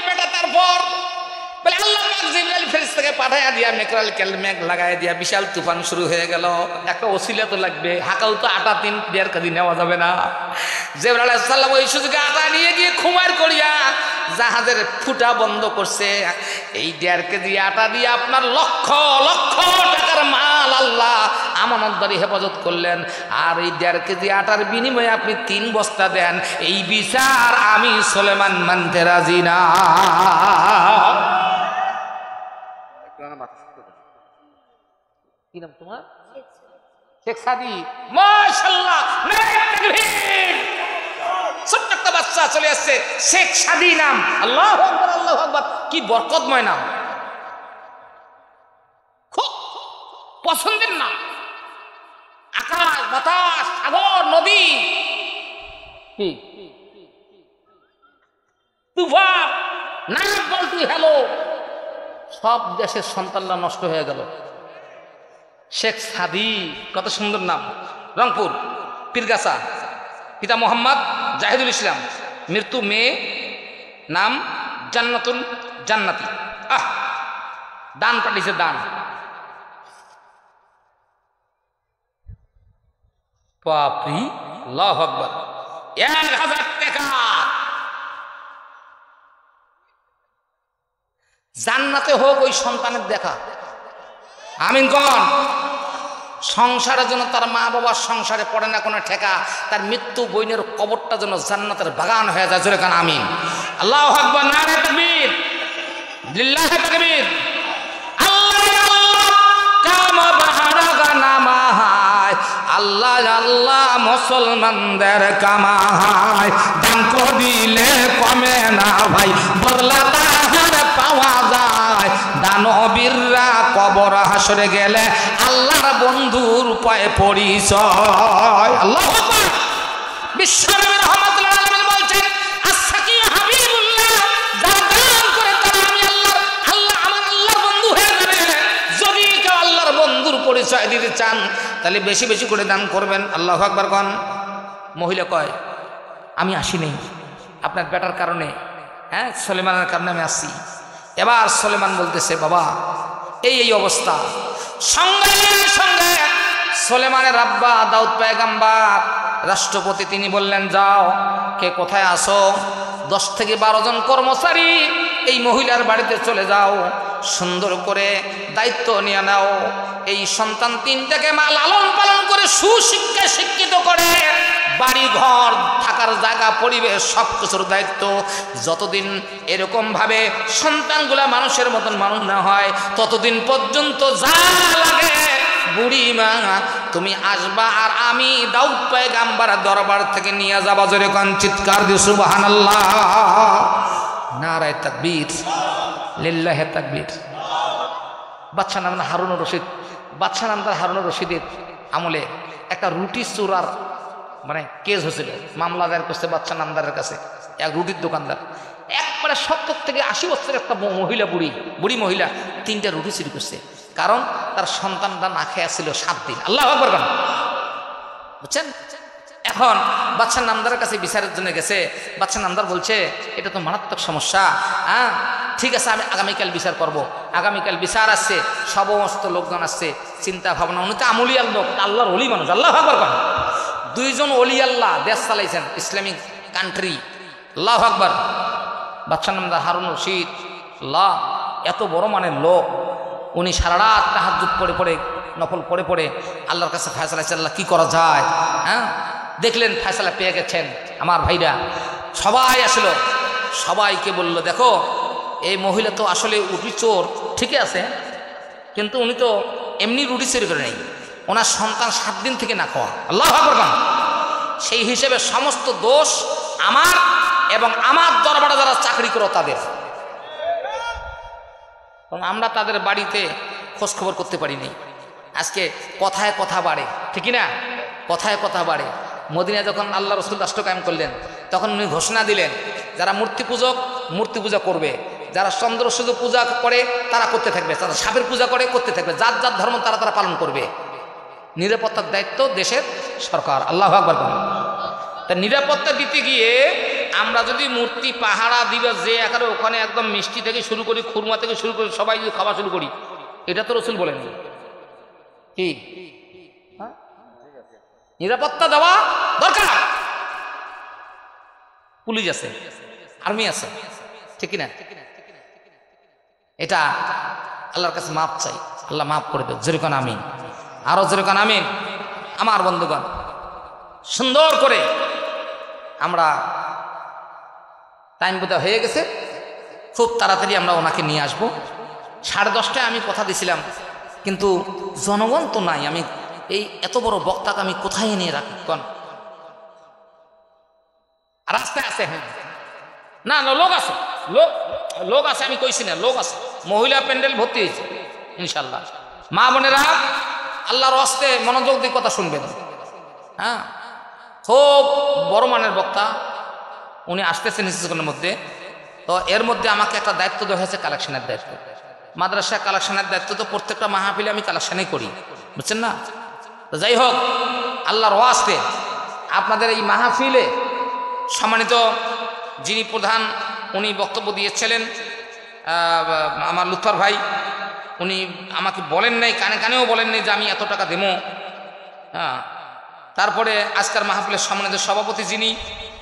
A: বেটা তারপর বলে আল্লাহ পাক জিবরাইল ফেরেশতাকে পাঠায়া দিয়া মেঘ লাগাই দিয়া বিশাল তুফান শুরু হয়ে গেল। একটা ওসিলা তো লাগবে, হাকাও তো আটা 3-1.5 কেজি নেওয়া যাবে না। জিবরাইল আলাইহিস সালাম ওই সুযোগে আটা নিয়ে গিয়ে খুমার করিয়া জাহাজের ফুটা বন্ধ করছে। এই 1.5 কেজি আটা দিয়ে আপনার লক্ষ লক্ষ টাকার মাল আল্লাহ আমানতদারি হেফাজত করলেন। আর এই 1.5 কেজি আটার বিনিময়ে আপনি 3 বস্তা দেন, এই বিচার আমি সুলেমান মানতে রাজি না। কি নাম তোমার? শেখ সাদি। মাশাআল্লাহ, ছোট্ট একটা বাচ্চা চলে আসছে, শেখ সাদি নাম। আল্লাহু আকবার, আল্লাহু আকবার, কি বরকতময় নাম, খুব পছন্দের নাম। আকাশ বাতাস সাগর নদী কি তুফান নাক বলতু হ্যালো, সব দেশের সন্তানরা নষ্ট হয়ে গেল। শেখ সাদি, কত সুন্দর নাম। রংপুর পীরগাছা, পিতা মোহাম্মদ জাহিদুল ইসলাম, মৃত্যু মেয়ে, নাম জান্নাতুল জান্নাতি। দান পাঠিয়েছে, দান। বাপরি, আল্লাহু আকবার। 1000 টাকা জান্নাতে হোক ওই সন্তানের দেখা। আমিন কোন? সংসারের জন্য তার মা বাবার সংসারে পড়ে না কোনো ঠেকা, তার মৃত্যু বইনের কবরটা যেন জান্নাতের বাগান হয়ে যায়। জোরে কান আমিন। আল্লাহু আকবার, নারে তাকবীর, লিল্লাহি তাকবীর। আল্লাহ আল্লাহ মুসলমানদের কামাই, দান করিলে কমে না ভাই, বদলা তাহার পাওয়া যায়। দানবীররা কবর হাসরে গেলে আল্লাহর বন্ধুর পায়ে পরিচয়। আল্লাহু আকবার। বিশ্বনবী রাহমাতুল্লাহ আলাইহি বলছেন, আস-সাকি হাবিবুল্লাহ, যারা দান করে তারা আমি আল্লাহ আমার আল্লাহর বন্ধু হয়ে যাবে। যদি কেউ আল্লাহর বন্ধুর পরিচয় দিতে চান তাহলে বেশি বেশি করে দান করবেন। আল্লাহু আকবার কোন? মহিলা কয়, আমি আসি নেই আপনার বেটার কারণে, হ্যাঁ সুলেমানের কারণে আমি আসি। এবার সুলেমান বলতেছে, বাবা এই অবস্থা। সঙ্গে সঙ্গে সুলেমানের আব্বা দাউদ পয়গম্বর রাষ্ট্রপতি, তিনি বললেন, যাও, কে কোথায় আসো, 10 থেকে 12 জন কর্মচারী এই মহিলার বাড়িতে চলে যাও, সুন্দর করে দায়িত্ব নিয়ে নাও। এই সন্তান 3টাকে মা লালন পালন করে সুশিক্ষায় শিক্ষিত করে, বাড়ি ঘর থাকার জায়গা পরিবেশ সব কিছুর দায়িত্ব। যতদিন এরকম ভাবে সন্তানগুলা মানুষের মতন মানুষ না হয় ততদিন পর্যন্ত যা লাগে বুড়ি মা তুমি আসবা, আর আমি দাউদ পয়গম্বর দরবার থেকে নিয়ে যাবা। জোরে কোন চিৎকার দিয়ে সুবহানাল্লাহ, নারায়ে তাকবীর, লিল্লাহি তাকবীর। বাদশা নাম হারুন রশিদ। বাদশা নামদার হারুন রশিদের আমলে একটা রুটি চোরার মানে কেস হয়েছিল, মামলা দায়ের করছে বাদশা নামদারের কাছে। এক রুটির দোকানদার একবারে 70 থেকে 80 বছরের একটা মহিলা, বুড়ি মহিলা 3টা রুটি চুরি করছে, কারণ তার সন্তানটা না খেয়ে ছিল 7 দিন। আল্লাহু আকবার, বুঝছেন? এখন বাদশা নামদারের কাছে বিচারের জন্য গেছে। বাদশা নামদার বলছে, এটা তো মারাত্মক সমস্যা, হ্যাঁ ঠিক আছে, আমি আগামীকাল বিচার করব। আগামীকাল বিচার আসছে, সমস্ত লোকজন আসছে, চিন্তা ভাবনা, উনি তো আমলিয়াল লোক, আল্লাহর ওলি মানুষ। আল্লাহু আকবার। 2 জন ওলি আল্লাহ দেশ চালাইছেন, ইসলামিক কান্ট্রি। আল্লাহু আকবার। বাদশা নামদার হারুন রশিদ, আল্লাহ এত বড় মানের লোক, উনি সারা রাত তাহাজ্জুদ পড়ে নফল পড়ে আল্লাহর কাছে ফয়সালা চাইছে, আল্লাহ কি করা যায়। হ্যাঁ দেখলেন ফয়সালা পেয়ে গেছেন। আমার ভাইরা, সবাই আসলো, সবাইকে বলল, দেখো এই মহিলা তো আসলে রুটি চোর ঠিকই আছে, কিন্তু উনি তো এমনি রুটি চুরি করে নেই, ওনার সন্তান 7 দিন থেকে না খাওয়া। আল্লাহু আকবার। সেই হিসেবে সমস্ত দোষ আমার এবং আমার দরবারে যারা চাকরি করো তাদের, কারণ আমরা তাদের বাড়িতে খোঁজ খবর করতে পারিনি। আজকে কথায় কথা বাড়ে, ঠিক না? কথায় কথা বাড়ে। মদিনায় যখন আল্লাহ রসুল রাষ্ট্র কায়েম করলেন, তখন উনি ঘোষণা দিলেন, যারা মূর্তি পূজক মূর্তি পূজা করবে, যারা চন্দ্র সূর্য পূজা করে তারা করতে থাকবে, যারা সাপের পূজা করে করতে থাকবে, যার যার ধর্ম তারা তারা পালন করবে। নিরাপত্তার দায়িত্ব দেশের সরকার। আল্লাহু আকবার। তা নিরাপত্তা দিতে গিয়ে আমরা যদি মূর্তি পাহারা দিবে যে আকারে, ওখানে একদম মিষ্টি থেকে শুরু করি, খুরমা থেকে শুরু করি, সবাই যদি খাওয়া শুরু করি, এটা তো রসুল বলেননি। কি নিরাপত্তা দেওয়া দরকার, পুলিশ আছে, আর্মি আছে, ঠিক না? এটা আল্লাহর কাছে মাপ চাই, আল্লাহ মাফ করে দেব। যেরকম আমিন, আরো যেরকম আমিন। আমার বন্ধুগণ, সুন্দর করে আমরা টাইম বোধহয় হয়ে গেছে, খুব তাড়াতাড়ি আমরা ওনাকে নিয়ে আসবো। 10:30টায় আমি কথা দিছিলাম, কিন্তু জনগণ তো নাই, আমি এই এত বড় বক্তাকে আমি কোথায় নিয়ে রাখি? কোন রাস্তায় আছে? হ্যাঁ, না না, লোক আছে, লোক আছে, আমি কইছি না, লোক আছে। মহিলা প্যান্ডেল ভর্তি হয়েছে ইনশাল্লাহ। মা বোনেরা আল্লাহর হস্তে মনোযোগ দিয়ে কথা শুনবেন। হ্যাঁ, খুব বড় মানের বক্তা, উনি আসতেছেন কিছুক্ষণের মধ্যে। তো এর মধ্যে আমাকে একটা দায়িত্ব দেওয়া হয়েছে, কালেকশনের দায়িত্ব। মাদ্রাসা কালেকশনের দায়িত্ব তো প্রত্যেকটা মাহফিলে আমি কালেকশনই করি, বুঝছেন না? তো যাই হোক, আল্লাহর ওয়াস্তে আপনাদের এই মাহফিলে সম্মানিত যিনি প্রধান, উনি বক্তব্য দিয়েছিলেন, আমার লুৎফর ভাই, উনি আমাকে বলেন নাই, কানে কানেও বলেন নাই যে আমি এত টাকা দেবো। হ্যাঁ, তারপরে আজকের মাহফিলের সম্মানিত সভাপতি যিনি,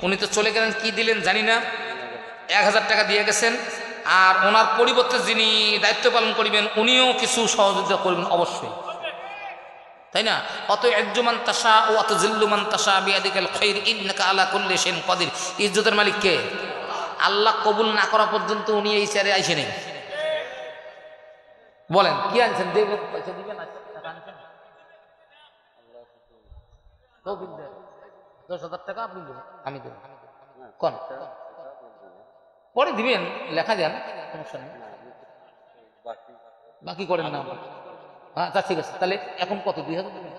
A: উনি তো চলে গেলেন, কি দিলেন জানি না, 1000 টাকা দিয়ে গেছেন। আর ওনার পরিবর্তে যিনি দায়িত্ব পালন করিবেন, উনিও কিছু সহযোগিতা করবেন অবশ্যই, তাই না? অত একজুমান তাসা ও অত জিল্লুমান তাসা বিয়াদিকাল খাইর ইন্নাকা আলা কুল্লি শাইইন কাদির। ইজ্জতের মালিক কে? আল্লাহ কবুল না করা পর্যন্ত উনি এই চেয়ারে আইসে নেই। বলেন কি আনছেন? দেবেন, পয়সা দিবেন, টাকা আনছেন, 10,000 টাকা আপনি দেবেন, আমি দেব, কোন পরে দিবেন, লেখা যান, সমস্যা নেই, বাকি করেন না। আচ্ছা ঠিক আছে, তাহলে এখন কত? 2,000 দেবেন?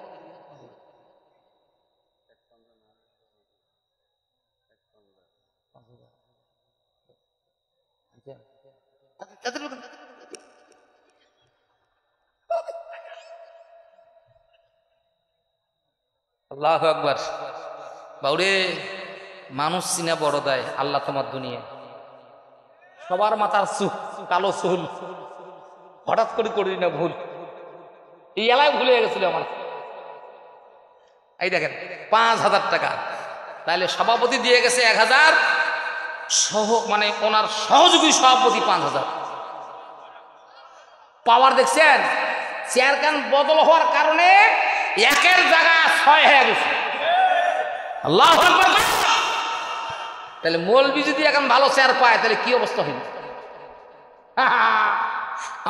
A: আল্লাহু আকবার। বাউরে, মানুষ চিনা বড় দেয়, আল্লাহ তোমার দুনিয়া। সবার মাথার চুল কালো, চুল হঠাৎ করে করি না ভুল, এই এলাকায় ভুলে গেছিল আমার। এই দেখেন 5,000 টাকা, তাহলে সভাপতি দিয়ে গেছে 1,000, মানে ওনার সহযোগী সভাপতি 5,000। পাওয়ার দেখছেন? চেয়ার কান বদল হওয়ার কারণে একের জায়গায় 6 হয়ে গেছে। আল্লাহু আকবার। তাহলে মৌলবি যদি এখন ভালো চেয়ার পায়, তাহলে কি অবস্থা হইল?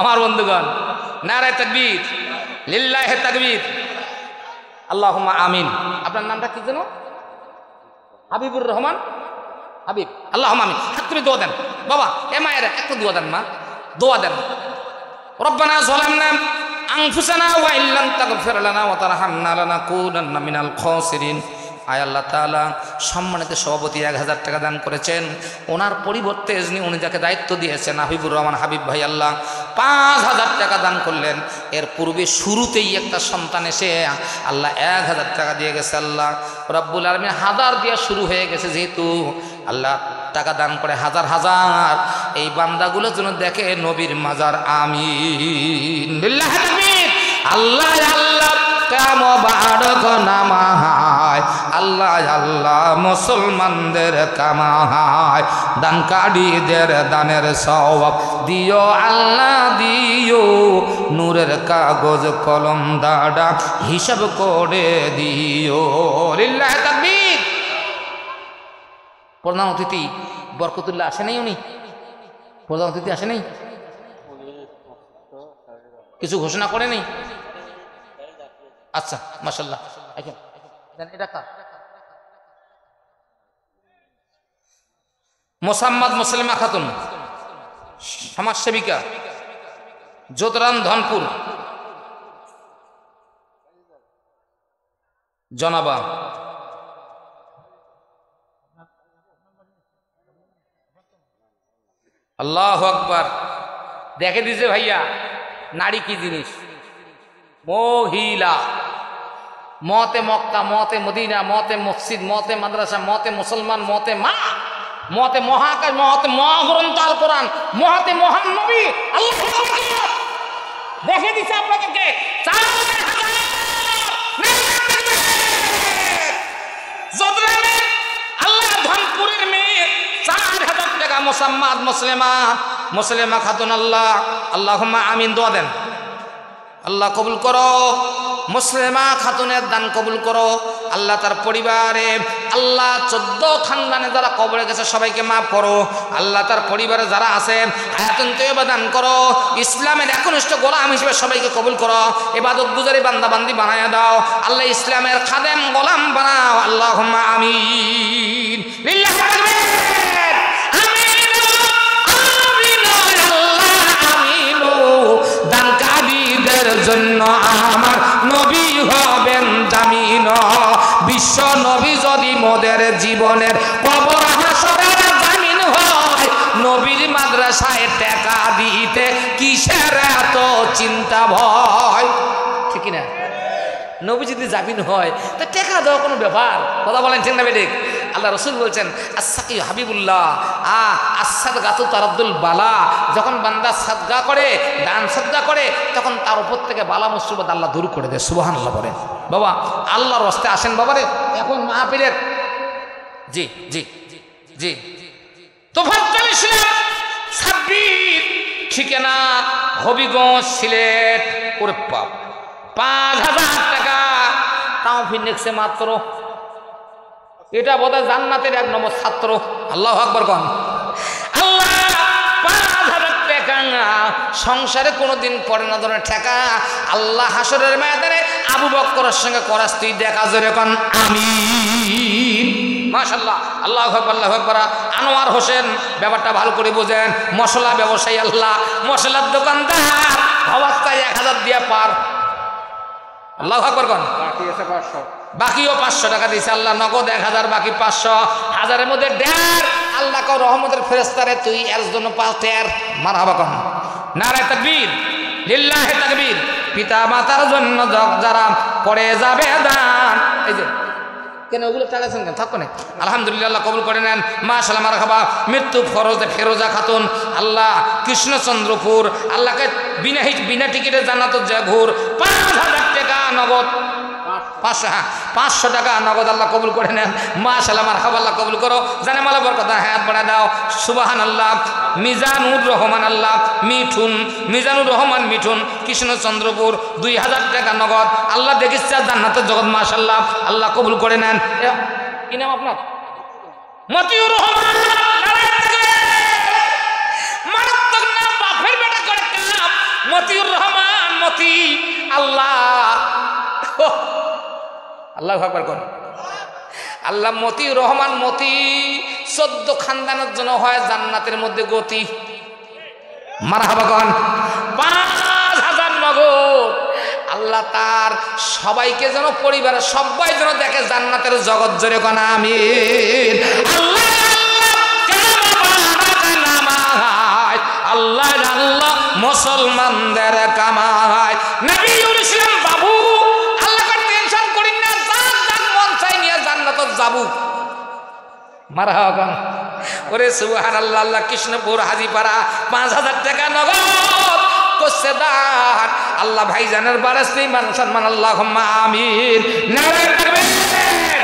A: আমার বন্ধুগণ, নারায়ে তাকবীর, লিল্লাহি তাকবীর, আল্লাহুম্মা আমিন। আপনার নামটা কি যেন? হাবিবুর রহমান। হাবিব, আল্লাহুম্মা আমিন। হাত তুলে দোয়া দেন বাবা, এ মায়েরা একটু দোয়া দেন, মা দোয়া দেন। রব্বানা যালামনা আনফুসানা ওয়া ইল্লাম তাগফির লানা ওয়া তারহামনা লানাকুনান্না মিনাল খাসিরিন। আয় আল্লাহ তাআলা, সম্মানিত সভাপতি 1,000 টাকা দান করেছেন, ওনার পরিবর্তে উনি যাকে দায়িত্ব দিয়েছেন হাবিবুর রহমান হাবিব ভাই, আল্লাহ 5,000 টাকা দান করলেন। এর পূর্বে শুরুতেই একটা সন্তান এসে আল্লাহ 1,000 টাকা দিয়ে গেছে। আল্লাহ রাব্বুল আলামিন 1000 দিয়ে শুরু হয়ে গেছে, যেহেতু আল্লাহ টাকা দান করে হাজার হাজার, এই বান্দাগুলোর জন্য দেখে নবীর মাজার। আমিন। বিল্লাহি তাকবীর। আল্লাহ আল্লাহ মোবারক নামায়, আল্লাহ আল্লাহ মুসলমানদের কামায়, দানকারীদের দানের সওয়াব দিও আল্লাহ দিও, নূরের কাগজ কলম দাঁড়া হিসাব করে দিও। লিল্লাহি তাকবীর। প্রধান অতিথি বরকতুল্লাহ আসে নাই? উনি প্রধান অতিথি আসে নাই? কিছু ঘোষণা করে নেই? আচ্ছা, মাশাআল্লাহ। এটা কার? মোসাম্মদ মুসলিমা খাতুন, সমাজসেবিকা, যোতরাম ধনপুর, জনাবা। আল্লাহু আকবার। দেখে দিছে ভাইয়া নারী কি জিনিস। মহিলা মতে মক্কা, মতে মদিনা, মতে মসজিদ, মতে মাদ্রাসা, মতে মুসলমান, মতে মা, মতে মহাকাশ, মতে মহাগ্রন্থ আল কোরআন, মহাতে মহান নবী। আল্লাহু আকবার। দেখে দিছে আপনাকে কে? আল্লাহ ধনপুরের মেয়ে 4000 টাকা মোসাম্মদ মুসলিমা খাতুন। আল্লাহ আল্লাহুম্মা আমিন। দোয়া দেন, আল্লাহ কবুল করো মুসলিমা খাতুনের দান কবুল করো। আল্লাহ তার পরিবারে, আল্লাহ 14 খানদানে যারা কবরে গেছে সবাইকে মাফ করো। আল্লাহ তার পরিবারে যারা আছে হায়াতুন তয়্যিবা দান করো। ইসলামের একনিষ্ঠ গোলাম হিসেবে সবাইকে কবুল করো। ইবাদত গুজারি বান্দা বান্দি বানায়া দাও। আল্লাহ ইসলামের খাদেম গোলাম বানাও। আল্লাহুম্মা আমিন। লিল্লাহি তাকবীর। জন্য আমার নবী হবেন জামিন। বিশ্ব নবী যদি মোদের জীবনের কবর হাসরের জামিন হয়, নবীর মাদ্রাসায় টাকা দিতে কিসের এত চিন্তা ভয়? ঠিক না? নবী যদি জামিন হয় তা টাকা দেওয়া কোনো ব্যাপার? কথা বলেন ঠিক না বেঠিক? আল্লাহ রসুল বলছেন আসাকি হাবিবুল্লাহ আসাদগাতু তারাদ্দুল বালা। যখন বান্দা সাদগা করে, দান সাদগা করে, তখন তার উপর থেকে বালা মুসিবত আল্লাহ দূর করে দেয়। সুবহানাল্লাহ বলেন। বাবা আল্লাহর রাস্তে আসেন বাবারে। এখন মাহফিলের জি জি জি তোফাজ্জল ইসলাম সাব্বির, ঠিকানা হবিগঞ্জ, সিলেট। ওরে বাপ, 5000 টাকা তাও ফিনেক্সে মাত্র। এটা বোধহয় জান্নাতের 1 নম্বর ছাত্র। আল্লাহু আকবার কোন। আল্লাহ 5000 টাকা সংসারে কোনোদিন পড়ে না ধরনের টাকা। আল্লাহ হাসরের ময়দানে আবু বকরের সঙ্গে করাস তুই দেখা জোরে কোন আমিন। মাশাআল্লাহ, আল্লাহু আকবার, আল্লাহু আকবার। আনোয়ার হোসেন, ব্যাপারটা ভালো করে বোঝেন। মশলা ব্যবসায়ী, আল্লাহ মশলার দোকানদার, অবস্থায় 1000 দিয়া পার। আল্লাহু আকবার কোন। বাকিও 500 টাকা দিয়েছে আল্লাহ, নগদ 1000, বাকি 500। 1000-এর মধ্যে 1.5 আল্লাহ কও রহমতের ফেরেশতারে তুই এর জন্য 5 মারহাবা কোন। নারে তাকবীর, লিল্লাহি তাকবীর। পিতা মাতার জন্য যারা করে যাবে দান। এই যে কেন ওগুলো টাকাছেন কেন? থাকো না। আলহামদুলিল্লাহ কবুল করে নেন। মাশাআল্লাহ মারহাবা। মৃত্যু ফেরোজা খাতুন, আল্লাহ কৃষ্ণচন্দ্রপুর, আল্লাহকে বিনা টিকিটে জান্নাত ঘুর। 5000 টাকা নগদ, 500 টাকা নগদ আল্লাহ কবুল করে নেন। মাশাআল্লাহ মারহাবা, আল্লাহ কবুল করো। জানে মালা বরকত হায়াত বাড়া দাও। সুবহানাল্লাহ। মিজানুর রহমান, আল্লাহ মিজানুর রহমান মিঠুন, কৃষ্ণচন্দ্রপুর, 2000 টাকা নগদ। আল্লাহ দেখিস জান্নাতের জগৎ। মাশাআল্লাহ, আল্লাহ কবুল করে নেন। কি নাম আপনার? মতিউর রহমান। মারাত্মক নাম, বাপের বেটা করে কাম। মতিউর রহমান, মতি। আল্লাহ আল্লাহু আকবার কোন। আল্লাহ মতিউর রহমান, মতি 14 খানদানের জন্য হয় জান্নাতের মধ্যে গতি। মারহাবা কোন। 5000 নগদ। আল্লাহ তার সবাইকে যেন, পরিবারের সবাই যেন দেখে জান্নাতের জগৎ জোরে কোন আমিন। আল্লাহ আল্লাহ মুসলমানদের কামায়। নবীউল ইসলাম বাবু, আল্লাহকে টেনশন করেন না, যার মন চাই নিয়ে জান্নাত যাবো। মারহাবা। ওরে সুবহানাল্লাহ। আল্লাহ কৃষ্ণপুর হাজিপাড়া 5000 টাকা নগদ করছে দান। আল্লাহ ভাইজানের বারাসি মান সম্মান। আল্লাহুম্মা আমিন। নারে তাকবীর।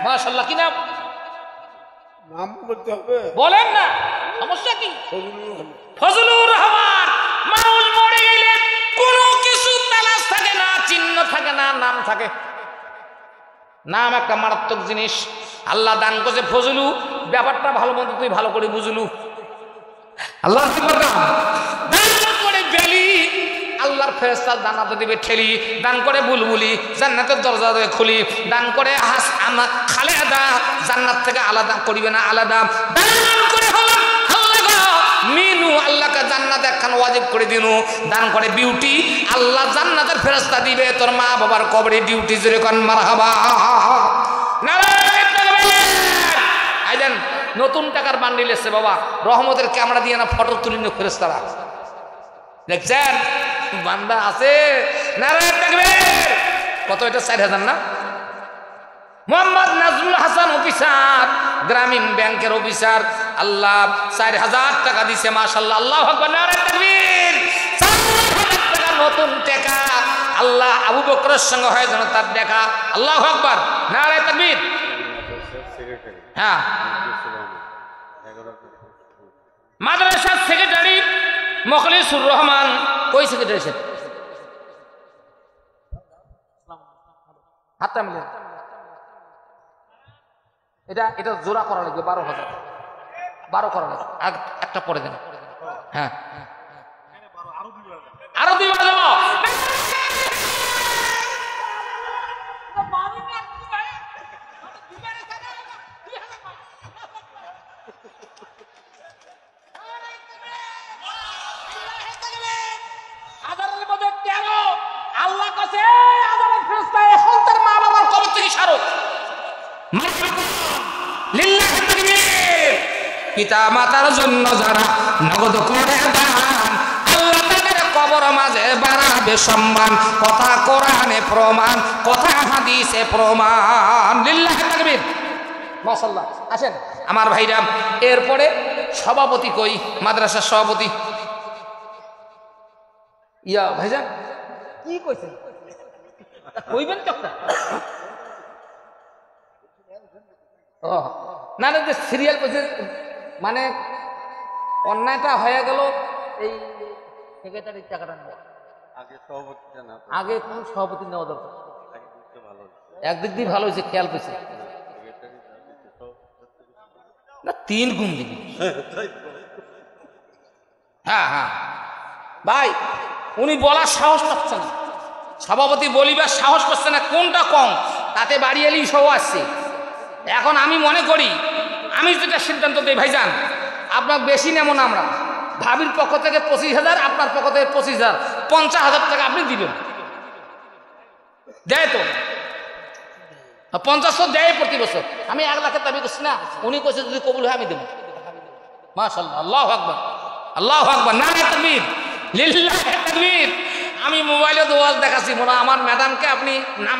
A: মাশাআল্লাহ। কি নাম?
C: নাম বলতে হবে?
A: বলেন না, সমস্যা কি? ফজলুর রহমান। মানুষ মরে গেলে কোনো কিছু তালাশ থাকে না, চিহ্ন থাকে না, নাম থাকে। নাম একটা মারাত্মক জিনিস। আল্লাহ দান করছে ফজলু, ব্যাপারটা ভালো মন্দ তুই ভালো করে বুঝলু। আল্লাহ দান করে বেলি আল্লাহর ফেরেশতা জান্নাতে দিবে ঠেলি, দান করে বুলবুলি জান্নাতের দরজা দেবে খুলি, দান করে খালেদা জান্নাত থেকে আলাদা করিবে না আলাদা, দান করে হলাম মিনু আল্লাহকে জান্নাত একখান ওয়াজিব করে দিনু, দান করে বিউটি আল্লাহ জান্নাতের ফেরেশতা দিবে তোর মা বাবার কবরে ডিউটি জুড়ে কন মারহাবা। আইলেন নতুন টাকার বান্ডিল এসছে বাবা, রহমতের ক্যামেরা দিয়ে না ফটো তুলি না ফেরেশতারা, দেখছেন বান্দা আছে নারায়ণ তাকবীর। কত এটা 4000 না? মোহাম্মদ নাজরুল হাসান অফিসার, গ্রামীণ ব্যাংকের অফিসার, আল্লাহ 4000 টাকা দিছে মাশাআল্লাহ। আল্লাহু আকবার, নারায়ণ তাকবীর। 4000 টাকা নতুন টাকা আল্লাহ আবু বকরের সঙ্গে হয় যেন তার দেখা। আল্লাহু আকবার, নারায়ণ তাকবীর। হ্যাঁ, মাদ্রাসার সেক্রেটারি মখলিসুর রহমান। কই সেক্রেটারি সাহেব? হাতটা মিলে এটা জোড়া করা লাগবে 12,000, 12 করা লাগবে, একটা পরে দেন। হ্যাঁ আরো 2 বার দেবো। আল্লাহ কাছে আদালত ফেরেশতা এখন তার মা বাবার কবর থেকে সারো। লিল্লাহি তাকবীর। পিতা মাতার জন্য যারা নগদ করে দান আল্লাহ তাদের কবর মাঝে বাড়াবে সম্মান। কথা কোরআনে প্রমাণ, কথা হাদিসে প্রমাণ। লিল্লাহি তাকবীর, মাশাআল্লাহ। আসেন আমার ভাইরা, এরপরে সভাপতি কই? মাদ্রাসার সভাপতি ইয়া ভাইজান কি কইছেন? কইবেন তো একটা। ও না না, যে সিরিয়াল কইছে মানে অন্যায়টা হয়ে গেল এই সেক্রেটারির টাকাটা নেওয়া আগে কোন সভাপতি নেওয়া দরকার। একদিক দিয়ে ভালো হয়েছে, খেয়াল করছে না, 3 গুণ দিবি। হ্যাঁ হ্যাঁ ভাই, উনি বলার সাহস পাচ্ছে না, সভাপতি বলিবার সাহস পাচ্ছে না, কোনটা কম তাতে বাড়ি এলেই সব আসছে। এখন আমি মনে করি, আমি যেটা সিদ্ধান্ত দিই ভাইজান, আপনার বেশি নেব না, আমরা ভাবির পক্ষ থেকে 25,000, আপনার পক্ষ থেকে 25,000, 50,000 টাকা আপনি দিবেন। দেয় তো 50 দেয় প্রতি বছর। আমি 1 লাখের দাবি করছি না, উনি কইছে যদি কবুল হয় আমি দেব। মাশাআল্লাহ, আল্লাহু আকবার, আল্লাহু আকবার, নারায়ে তাকবীর, লিল্লাহি তাকবীর। আমি মোবাইলে ওয়াজ দেখাচ্ছি, মনে আমার ম্যাডামকে আপনি নাম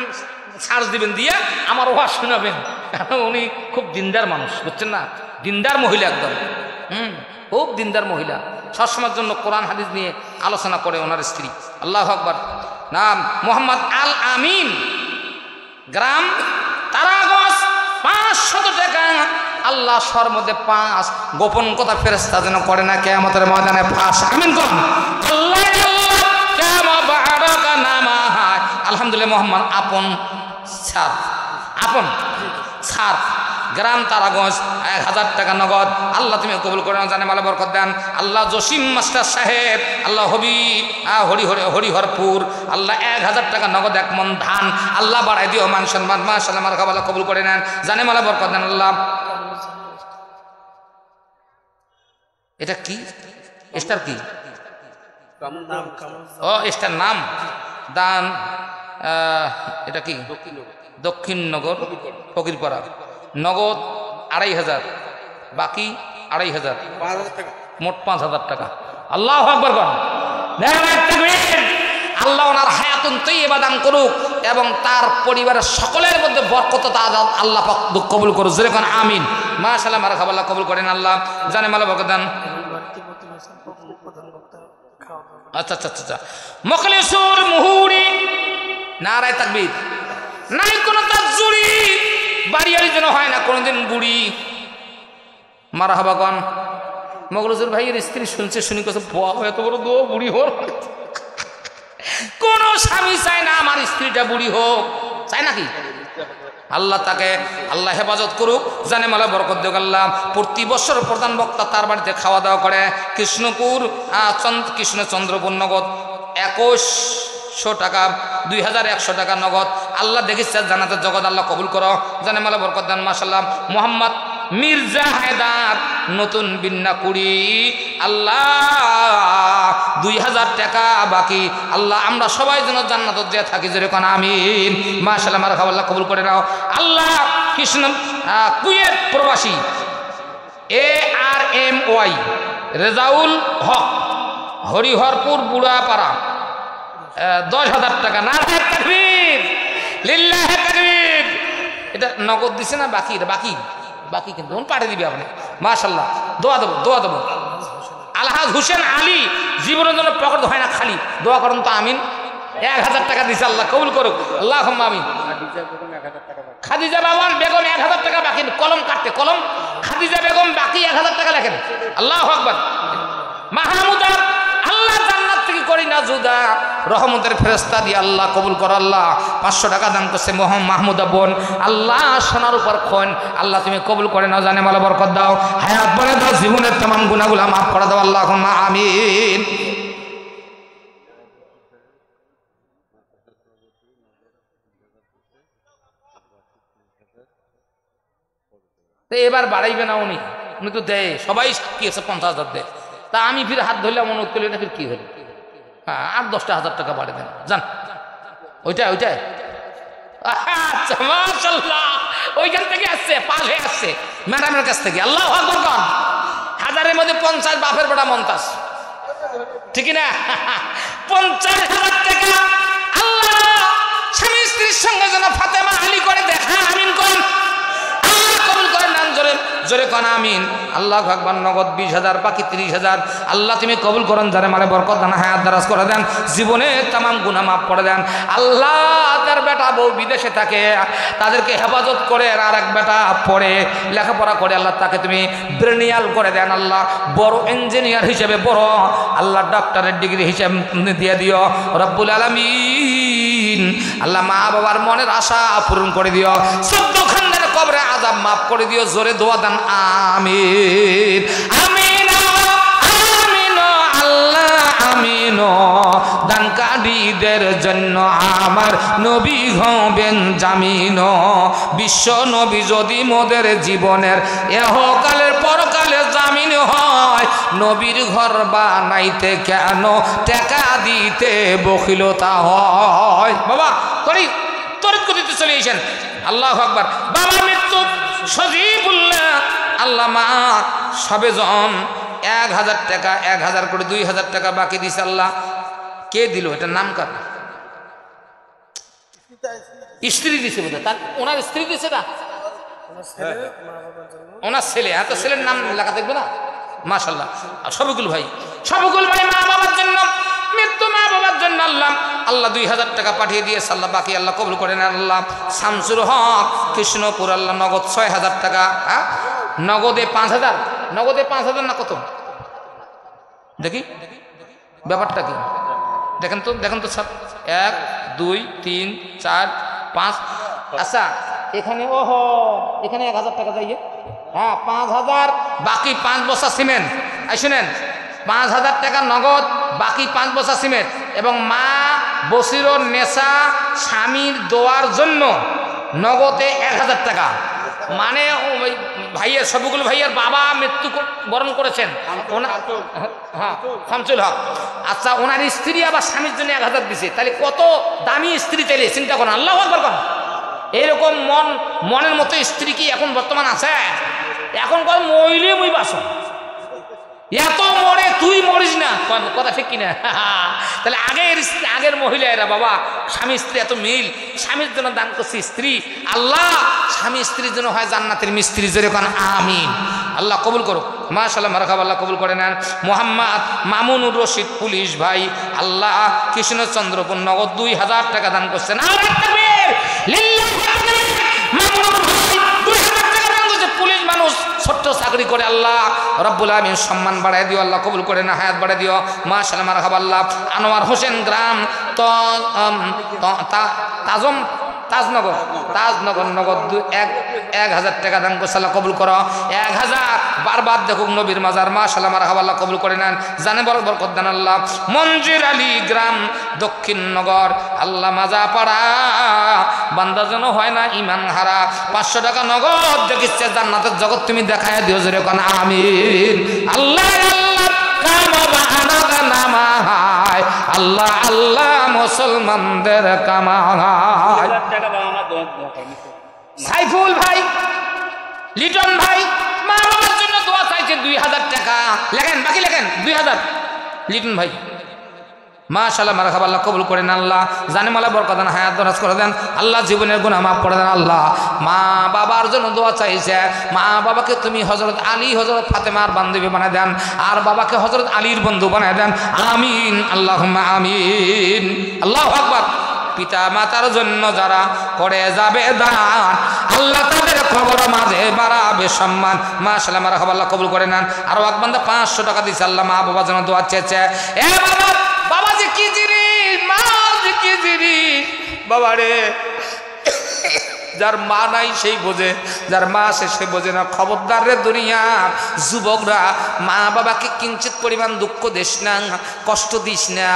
A: সার্চ দিবেন, দিয়ে আমার ওয়াজ শোনাবেন, কারণ উনি খুব দিনদার মানুষ, বুঝছেন না, দিনদার মহিলা একদম, খুব দিনদার মহিলা, সবসময়ের জন্য কোরআন হাদিস নিয়ে আলোচনা করে ওনার স্ত্রী। আল্লাহু আকবার। নাম মোহাম্মদ আল আমিন, গ্রাম তারাগঞ্জ, 500 টাকা। আল্লাহ সর মধ্যে 5, গোপন কথা ফেরেশতা যেন করে না কিয়ামতের ময়দানে ফাঁস। আমিন কোন আল্লাহ। আলহামদুলিল্লাহ। মোহাম্মদ আপন সার, আপন সার, গ্রাম তারাগঞ্জ, 1000 টাকা নগদ। আল্লাহ তুমি কবুল করে জানে মালা বরকত দেন। আল্লাহ জসিম মাস্টার সাহেব, আল্লাহ হরিহরপুর, আল্লাহ 1000 টাকা নগদ, 1 মন ধান। আল্লাহ বাড়াই দিও মান সম্মান, মাশাআল্লাহ, মারহাবা, কবুল করে নেন, জানে মালা বরকত দেন। আল্লাহ এটা কি স্টার? কি ও স্টার নাম দান? এটা কি? দক্ষিণনগর ফকিরপাড়া, নগদ 2500, বাকি 2500, মোট 5000 টাকা। আল্লাহু আকবার কর। আল্লাহ ওনার হায়াতুন তৈয়বা দান করুক এবং তার পরিবারের সকলের মধ্যে বরকত আল্লাহ পাক কবুল করুক। যেরকম আমিন, মাশাআল্লাহ, মারহাবা, আল্লাহ কবুল করেন। আল্লাহ জানে মালা বরকত দেন। আচ্ছা আচ্ছা আচ্ছা, মখলিসুর মুহুরি, নারায়ে তাকবীর। নাই কোনো তাজুরি, বাড়িয়ারি যেন হয় না কোনোদিন বুড়ি। মারহাবা কন। মখলিসুর ভাইয়ের স্ত্রী শুনছে, শুনি কছে এত বড় দো বুড়ি হোক। কোন স্বামী চায় না আমার স্ত্রীটা বুড়ি হোক, চায় নাকি? আল্লাহ তাকে আল্লাহ হেফাজত করুক, জানে মালা বরকত দেখ আল্লাহ। প্রতি বছর প্রধান বক্তা তার বাড়িতে খাওয়া দাওয়া করে। কৃষ্ণপুর কৃষ্ণচন্দ্রপুর নগদ 2100 টাকা, 2100 টাকা নগদ। আল্লাহ দেখিস জানাতের জগৎ আল্লাহ কবুল করো, জানে মালা বরকত দান। মাশাল্লাহ মোহাম্মদ মির্জা হায়দার নতুন বিন্নাকুড়ি আল্লাহ 2000 টাকা বাকি। আল্লাহ আমরা সবাই যেন জান্নাত দিয়ে থাকি, যেরকম আমিন। মাশাআল্লাহ মার খাওয়া আল্লাহ কবুল করে নাও আল্লাহ। কৃষ্ণ কুয়েত প্রবাসী ARMY রেজাউল হক হরিহরপুর বুড়াপাড়া 10,000 টাকা। নারায়ে তাকবীর, লিল্লাহি তাকবীর। এটা নগদ দিছে না বাকি? বাকি বাকি কিন্তু পাঠিয়ে দিবি আপনি। মাশাল্লাহ দোয়া দেবো। আলহাজ হুসেন আলী জীবনের জন্য পকেট হয় না খালি, দোয়া করুন তো আমিন। 1000 টাকা দিছে, আল্লাহ কবুল করুক, আল্লাহ আমিন। খাদিজা বেগম 1000 টাকা বাকি, কলম কাটতে কলম। খাদিজা বেগম বাকি 1000 টাকা লেখেন, আল্লাহু আকবার। মাহমুদা আল্লাহ জান্নাত থেকে করি না জুদা, রহমতের ফেরেশতা দিয়ে আল্লাহ কবুল কর। আল্লাহ 500 টাকা দান করছে মাহমুদা বোন, আল্লাহ সোনার উপর খন, আল্লাহ তুমি কবুল করে নাও, জানে মালা বরকত দাও, হায়াত বলে দাও, জীবনের तमाम গুনাহগুলো মাফ করে দাও, আল্লাহুম্মা আমিন। এবার বাড়াইবে না উনি তো দেয়, সবাই সাক্ষী আছে 50,000 দেয়। তা আমি ফির হাত ধরলাম অনুরোধ করলে না, ফির কি হলো? হ্যাঁ 8-10,000 টাকা বাড়ে দেন, যান। ওইটাই আচ্ছা মাশাআল্লাহ, ওইখান থেকে আসছে, পাশ হয়ে আসছে ম্যাডামের কাছ থেকে। আল্লাহু আকবার কর। 1000-এর মধ্যে 50 বাপের বেটা মন্তাজ, ঠিক না? 50,000 টাকা আল্লাহ স্বামী স্ত্রীর সঙ্গে যেন ফাতেমা আলী করে দেখা, আমিন করেন, কবুল করেন, নাম জোরে কোন আমিন। আল্লাহু আকবার। নগদ 20,000 বাকি 30,000, আল্লাহ তুমি কবুল করেন, যারে মালে বরকত দান, হায়াত দারাজ করে দেন, জীবনে तमाम গুনাহ মাফ করে দেন। আল্লাহ তার বেটা বউ বিদেশে থাকে, তাদেরকে হেফাজত করে, আর এক বেটা পড়ে লেখাপড়া করে, আল্লাহ তাকে তুমি ব্রেনিয়াল করে দেন। আল্লাহ বড় ইঞ্জিনিয়ার হিসেবে, বড় আল্লাহ ডক্টরের ডিগ্রি হিসেবে দিয়ে দিও রব্বুল আলামিন। আল্লাহ মা বাবার মনের আশা পূরণ করে দিও, 14 খণ্ডের কবরে আযাব মাফ করে দিও, জোরে দোয়া দেন আমিন। আমিন আমিন আল্লাহ আমিন। দানকারীদের জন্য আমার নবী হবেন জামিন। বিশ্ব নবী যদি মোদের জীবনের এহকালের পরকালে জামিন হয়, নবীর ঘর বানাইতে কেন টাকা দিতে বখিলতা হয়? বাবা তরিত করতে চলে এসেছেন, আল্লাহু আকবার। বাবার মৃত্যু সজীবুল্লাহ আল্লাহ মা সবেজন 1000 টাকা, 1000 করে 2000 টাকা বাকি দিছে। আল্লাহ কে দিল? এটার নাম কার? স্ত্রী দিছে বোধহয়, তার ওনার স্ত্রী দিছে না, ওনার ছেলে। এত ছেলের নাম লেখা দেখবে না? মাশাআল্লাহ। সবগুল ভাই মা বাবার জন্য, মৃত্যু মা বাবার জন্য আল্লাহ 2000 টাকা পাঠিয়ে দিয়েছে, আল্লাহ বাকি আল্লাহ কবুল করে নেন। আল্লাহ শামসুর হক কৃষ্ণপুর আল্লাহ নগদ 6000 টাকা, নগদে 5000, নগদে 5000 না কত দেখি ব্যাপারটা কি দেখেন তো স্যার। 1 2 3 4 5, আচ্ছা এখানে এখানে 1000 টাকা যাইয়ে, হ্যাঁ 5000 বাকি 5 বস্তা সিমেন্ট। শুনেন, 5000 টাকা নগদ বাকি 5 বস্তা সিমেন্ট, এবং মা বসিরর নেশা স্বামীর দোয়ার জন্য নগদে 1000 টাকা। মানে ভাইয়ের সবগুলো ভাইয়ের বাবা মৃত্যু বরণ করেছেন, হ্যাঁ শামসুল হক। আচ্ছা ওনার স্ত্রী আবার স্বামীর জন্য 1000 দিছে, তাহলে কত দামি স্ত্রী চাইলে চিন্তা করেন। আল্লাহু আকবার করেন। এইরকম মনের মতো স্ত্রী কি এখন বর্তমান আছে? এখন কয় মইলে মই বাসন, এত মরে তুই মরিস না, কথা ঠিক কিনা? তাহলে আগের মহিলা এরা বাবা, স্বামী স্ত্রী এত মিল, স্বামীর জন্য দান করছি স্ত্রী, আল্লাহ স্বামী স্ত্রীর জন্য হয় জান্নাতের মিস্ত্রি, যেরকম আমিন। আল্লাহ কবুল করুক, মাশাআল্লাহ মারহাবা, আল্লাহ কবুল করে নেন। মোহাম্মদ মামুনুর রশিদ পুলিশ ভাই আল্লাহ কৃষ্ণচন্দ্রপুর নগদ 2000 টাকা দান করছেন। পুলিশ মানুষ, ছোট্ট চাকরি করে, আল্লাহ রব্বুল আমিন সম্মান বাড়াই দিও, আল্লাহ কবুল করে না, হায়াত বাড়াই দিও, মাশাআল্লাহ মারহাবা। আল্লাহ আনোয়ার হোসেন গ্রাম তাজনগর, তাজনগর নগদ 1,000 টাকা দান করছে, আল্লাহ কবুল করো। 1,000 বারবার দেখুক নবীর মাজার, মাশাআল্লাহ মারহাবা, আল্লাহ কবুল করে নেন, জানে বড় বরকত দেন আল্লাহ। মঞ্জির আলী গ্রাম দক্ষিণ নগর, আল্লাহ মাজা পাড়া, বান্দা যেন হয় না ইমান হারা। 500 টাকা নগদ দেখিচ্ছে, জান্নাতের জগৎ তুমি দেখায় দিও, জোরে কোন আমিন। আল্লাহ আল্লাহ আল্লাহ মুসলমানদের কামায়। সাইফুল ভাই, লিটন ভাই মা বাবার জন্য দোয়া চাইছে, 2,000 টাকা লেখেন, বাকি লেখেন 2,000। লিটন ভাই মাশাআল্লাহ মারহাবা, আল্লাহ কবুল করেন, আল্লাহ জানে মালা বরকত দেন, হায়াত দরাজ করে দেন, আল্লাহ জীবনের গুনাহ মাফ করে দেন। আল্লাহ মা বাবার জন্য দোয়া চাইছে, মা বাবাকে তুমি হযরত আলী হযরত ফাতেমার বান্ধবী বানায় দেন, আর বাবাকে হযরত আলীর বন্ধু বানায় দেন, আমিন আল্লাহুম্মা আমিন। আল্লাহু আকবার। পিতা মাতার জন্য যারা করে যাবে দান, আল্লাহ তাদের কবর মাঝে বাড়াবে সম্মান, মাশাআল্লাহ মারহাবা, আল্লাহ কবুল করে নেন। আর এক বান্দা 500 টাকা দিয়েছে, আল্লাহ মা বাবার জন্য দোয়া চেয়েছে। এ বাবা, বাবা যে কি জিনিস, মা যে কি জিনিস, বাবা রে, যার মা নাই সেই বোঝে, যার মা আছে সে বোঝে না। খবরদার রে দুনিয়ার যুবকরা, মা বাবাকে কিঞ্চিত পরিমাণ দুঃখ দিস না, কষ্ট দিস না।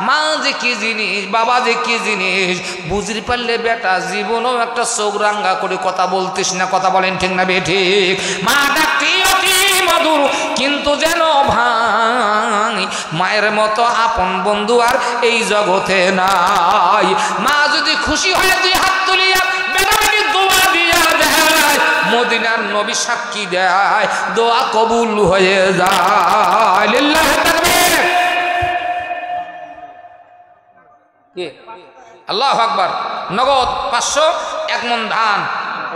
A: মা যে কি জিনিস, বাবা যে কি জিনিস বুঝতে পারলে বেটা জীবনও একটা চোখ রাঙ্গা করে কথা বলতিস না। কথা বলেন ঠিক না বেঠিক? মা ডাকটি অতি মধুর, কিন্তু যেন ভাই মায়ের মতো আপন বন্ধু আর এই জগতে নাই। মা যদি খুশি হয় তুই হাত তুলিয়া দোয়া দিয়া দেয়, মদিনার নবী সাক্ষী দেয়, দোয়া কবুল হয়ে যায়। লিল্লাহি তাকবীর। আল্লাহু আকবার। নগদ 500 1 মণ ধান,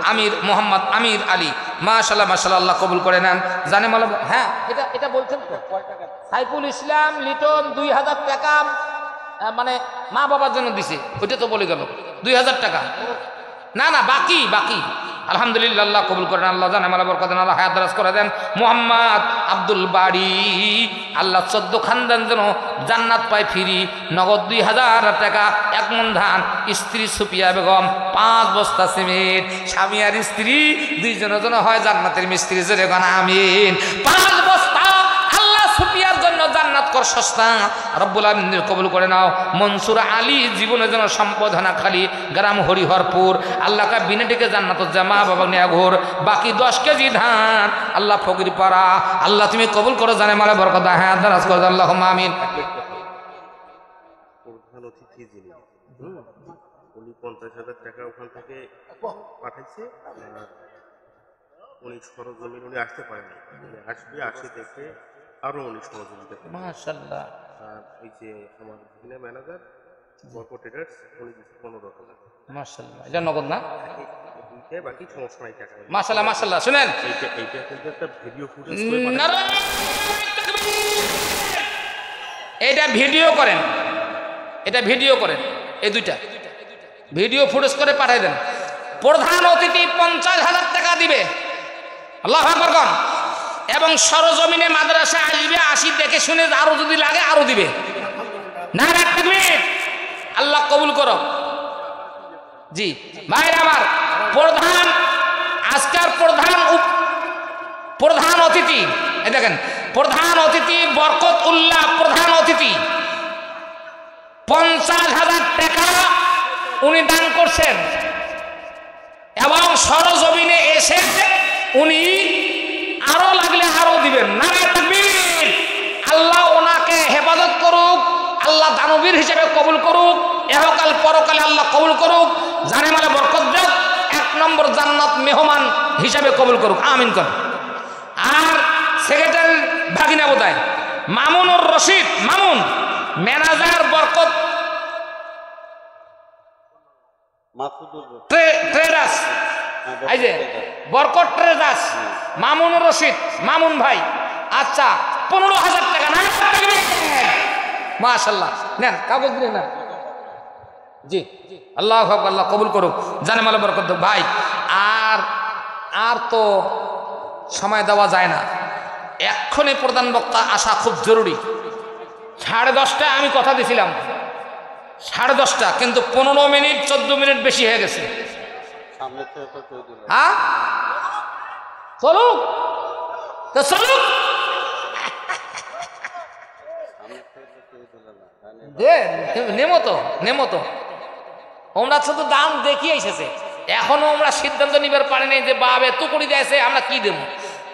A: আমির মোহাম্মদ আমির আলী, মাশাআল্লাহ মাশাআল্লাহ, আল্লাহ কবুল করে নেন, জানে মালা। হ্যাঁ, এটা বলছেন তো সাইফুল ইসলাম লিটন 2,000 টাকা মানে মা বাবার জন্য দিছে, ওইটা তো বলে গেল 2,000 টাকা। না না, বাকি বাকি আলহামদুলিল্লাহ, আল্লাহ কবুল করেন, আল্লাহ জানে মালা বরকত দেন, আল্লাহ হায়াত দারাজ করে দেন। মোহাম্মদ আব্দুল বাড়ি, আল্লাহ 14 খানদান যেন জান্নাত পায় ফিরি। নগদ 2,000 টাকা 1 মণ ধান, স্ত্রী সুপিয়া বেগম 5 বস্তা সিমেন্ট, স্বামী আর স্ত্রী 2 জনের জন্য হয় জান্নাতের মিস্ত্রি, জোরে কোন আমিন। 5 বস্তা আল্লাহ সুপিয়ার জন্য জান্নাত কর সস্তা, রব্বুল আলামিন কবুল করে নাও। মনসুর আলী জীবনের জন্য সম্পদ হানা খালি, গ্রাম হরিহরপুর, আল্লাহকে বিনা ডেকে জান্নাত জামা বাবা নিয়া ঘোর। বাকি 10 কেজি ধান আল্লাহ ফকির পাড়া, আল্লাহ তুমি কবুল করো, জানে মালা বরকত হ্যাঁ দারাজ করে দাও, আল্লাহুম্মা আমিন।
D: প্রধান অতিথি যিনি, উনি 50,000 টাকা ওখান থেকে পাঠাইছে। উনি সরজমিন উনি আসতে পারেনি, আসবে, আসে দেখে আরো উনি সহযোগিতা করবেন
A: মাশাআল্লাহ।
D: আর এই যে আমার ভিনা ম্যানেজার বরকত ট্রেডার্স, উনি 15,000।
A: মাশাআল্লাহ, এটা নগদ না?
D: এইটা বাকি সমস্যা নাই, টাকা।
A: মাশাআল্লাহ মাশাআল্লাহ। শুনেন,
D: এইটা কিন্তু একটা ভিডিও ফুটেজ করে পাঠানো।
A: এটা ভিডিও করেন, এটা ভিডিও করেন, এই 2টা ভিডিও ফুটেজ করে পাঠাই দেন। প্রধান অতিথি 50,000 টাকা দিবে, আল্লাহু আকবার কোন, এবং সরজমিনে মাদ্রাসা আসবে, আসি দেখে শুনে আরো যদি লাগে আরো দিবে। নারে তাকবীর, আল্লাহ কবুল করো। জি ভাইরা আমার, প্রধান আজকের প্রধান অতিথি, এই দেখেন প্রধান অতিথি বরকত উল্লাহ, প্রধান অতিথি 50,000 টাকা উনি দান করছেন, এবং সরজমিনে এসে উনি আরো লাগলে আরো দিবেন। নারে তাকবীর। আল্লাহ ওনাকে হেফাজত করুক, আল্লাহ দানবীর হিসেবে কবুল করুক, এহকাল পরকালে আল্লাহ কবুল করুক, জানে মালে বরকত দেখ, 1 নম্বর জান্নাত মেহমান হিসাবে কবুল করুক, আমিন কর। আর সেক্রেটারি ভাগিনা বোধহয় মামুনুর রশিদ, মামুন ম্যানেজার বরকত ট্রেডার্স, এই যে বরকত ট্রেডার্স, মামুনুর রশিদ, মামুন ভাই, আচ্ছা 15,000 টাকা। না মাশাআল্লাহ, নেন কাগজ দিলেন না? জি, আল্লাহু আকবার, আল্লাহ কবুল করুক, জানে মালে বরকত ভাই। আর তো সময় দেওয়া যায় না, এক্ষুনি প্রধান বক্তা আসা খুব জরুরি। 10:30টায় আমি কথা দিয়েছিলাম, 10:30, কিন্তু 15 মিনিট 14 মিনিট বেশি হয়ে গেছে। হ্যাঁ চলুক তো চলুক, নেমো তো ওমরা শুধু দাম দেখিয়ে এসেছে, এখনো আমরা সিদ্ধান্ত নিবার পারি নাই যে বাপ এত করে দিয়েছে আমরা কি দেবো।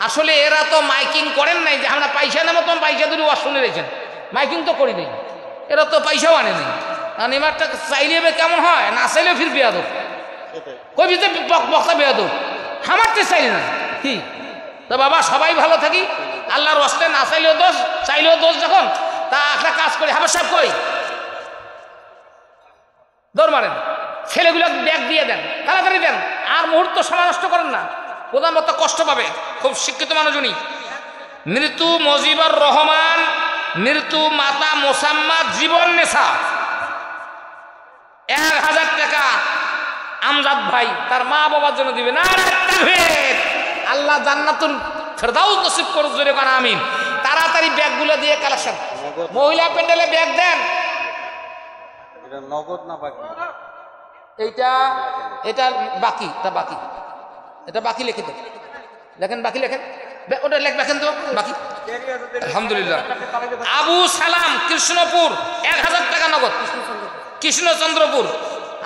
A: আসলে এরা তো মাইকিং করেন নাই যে আমরা পয়সা নেবো, তো পয়সা ধরে ওয়াজ শুনে রেখেছেন, মাইকিং তো করি নেই, এরা তো পয়সাও আনে নেই। কারণ এবারটা চাইলে কেমন হয়, না চাইলে ফির বেয়াদব কবি যে বক্তা বেয়াদব, হামারতে চাইলে না কি। তো বাবা সবাই ভালো থাকি, আল্লাহর ওয়াস্তে, না চাইলেও দোষ, চাইলেও দোষ। যখন তা একটা কাজ করি, হাবার সাহেব কই দৌড় মারেন, ছেলেগুলো ব্যাগ দিয়ে দেন, তাড়াতাড়ি দেন, আর মুহূর্ত সময় নষ্ট করেন না, প্রধানত কষ্ট পাবে। খুব শিক্ষিত মানুষ উনি। মৃত্যু মুজিবুর রহমান, মৃত্যু মাতা মোসাম্মদ জীবন নেশা, 1000 টাকা আমজাদ ভাই তার মা বাবার জন্য দিবে। না আল্লাহ জান্নাতুল ফেরদাউস নসিব করুক, জোরে কান আমিন। তাড়াতাড়ি ব্যাগগুলো দিয়ে কালেকশন, মহিলা প্যান্ডেলে ব্যাগ দেন।
C: নগদ না বাকি?
A: এটা বাকি, এটা বাকি লিখে দেন, লেখেন বাকি লেখেন, ওটা লেখেন তো বাকি। আলহামদুলিল্লাহ। আবু সালাম কৃষ্ণপুর 1000 টাকা নগদ, কৃষ্ণচন্দ্রপুর।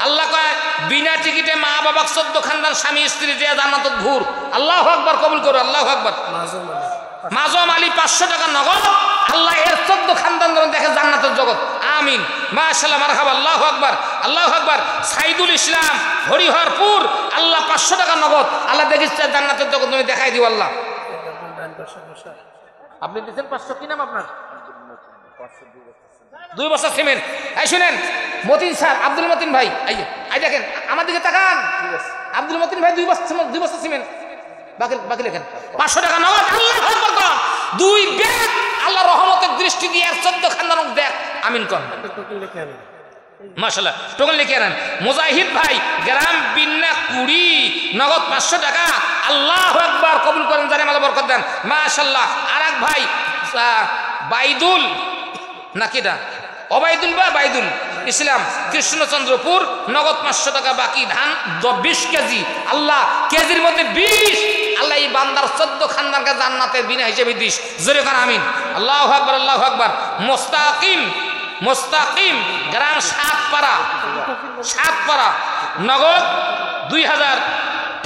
A: আল্লাহ কয় বিনা টিকিটে মা বাবা 14 খানদান স্বামী স্ত্রী যে জান্নাতুল ভুর। আল্লাহু আকবার, কবুল করো, আল্লাহু আকবার। মাজম আলী 500 টাকা নগদ। আল্লাহ এর 14 খানদান দেখে জান্নাতের জগৎ, আমিন, মাশাআল্লাহ, মারহাবা, আল্লাহু আকবার, আল্লাহু আকবার। সাইদুল ইসলাম হরিহরপুর, আল্লাহ 500 টাকা নগদ। আল্লাহ দেখিস জান্নাতের জগৎ তুমি দেখাই দিও আল্লাহ। আপনি দিচ্ছেন 500, কি নাম আপনার? 2 বস্তা সিমেন্ট। এই শুনেন মতিন স্যার, আব্দুল মতিন ভাই, এই দেখেন আমার দিকে তাকান। আব্দুল মতিন ভাই 2 বস্তা সিমেন্ট, বাকি লেখেন 500 টাকা নগদ। আল্লাহু আকবার। 2 ব্যাগ আল্লাহ রহমতের দৃষ্টি দিয়ে 14 খানদান দেখ, আমিন কর, মাশাআল্লাহ। টোকেন লিখে আনেন। মুজাহিদ ভাই গ্রাম বিন্না 20 নগদ 500 টাকা। আল্লাহু আকবার, কবুল করেন, জানে মালা বরকত দেন, মাশাআল্লাহ। আরেক ভাই বাইদুল নাকিটা অবাইদুল বা বাইদুল ইসলাম কৃষ্ণচন্দ্রপুর নগদ 500 টাকা বাকি। ধান 20 কেজি, আল্লাহ কেজির মধ্যে 20, আল্লাহ এই বান্দার 14 খানদানকে জান্নাতের বিনা হিসেবে দিস, জোরে কান আমিন, আল্লাহু আকবার, আল্লাহু আকবার। মোস্তাকিম গ্রাম সাতপাড়া নগদ 2000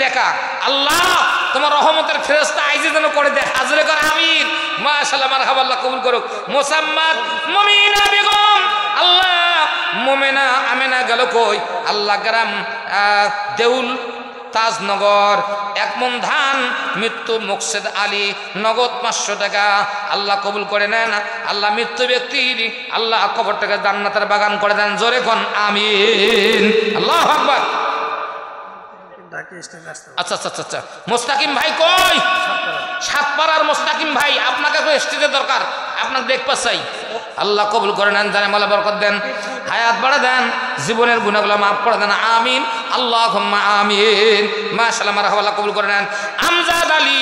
A: টাকা। আল্লাহ তোমার রহমতের ফেরেশতা আইজে যেন করে দেখ, হাজরে কর, আমিন, মাশাআল্লাহ, মারহাবা, আল্লাহ কবুল করুক। মোসাম্মদ মুমিনা বেগম, আল্লাহ মুমিনা আমেনা গেল কই, আল্লাহ গ্রাম দেউল তাজনগর 1 মণ ধান। মৃত্যু মুকসেদ আলী নগদ 500 টাকা। আল্লাহ কবুল করে নেন, আল্লাহ মৃত্যু ব্যক্তির আল্লাহ কবরটাকে জান্নাতের বাগান করে দেন, জোরে কোন আমিন, আল্লাহু আকবার। আচ্ছা, মোস্তাকিম ভাই কই? সাতপাড়ার মোস্তাকিম ভাই, আপনাকে স্টেজে দরকার, আপনাকে দেখতে চাই। আল্লাহ কবুল করে নেন, জানে মালা বরকত দেন, হায়াত বাড়া দেন, জীবনের গুনাহগুলো মাফ করে দেন, আমিন, আল্লাহুম্মা আমিন, মাশাআল্লাহ, মারহাবা, আল্লাহ কবুল করে নেন। আমজাদ আলী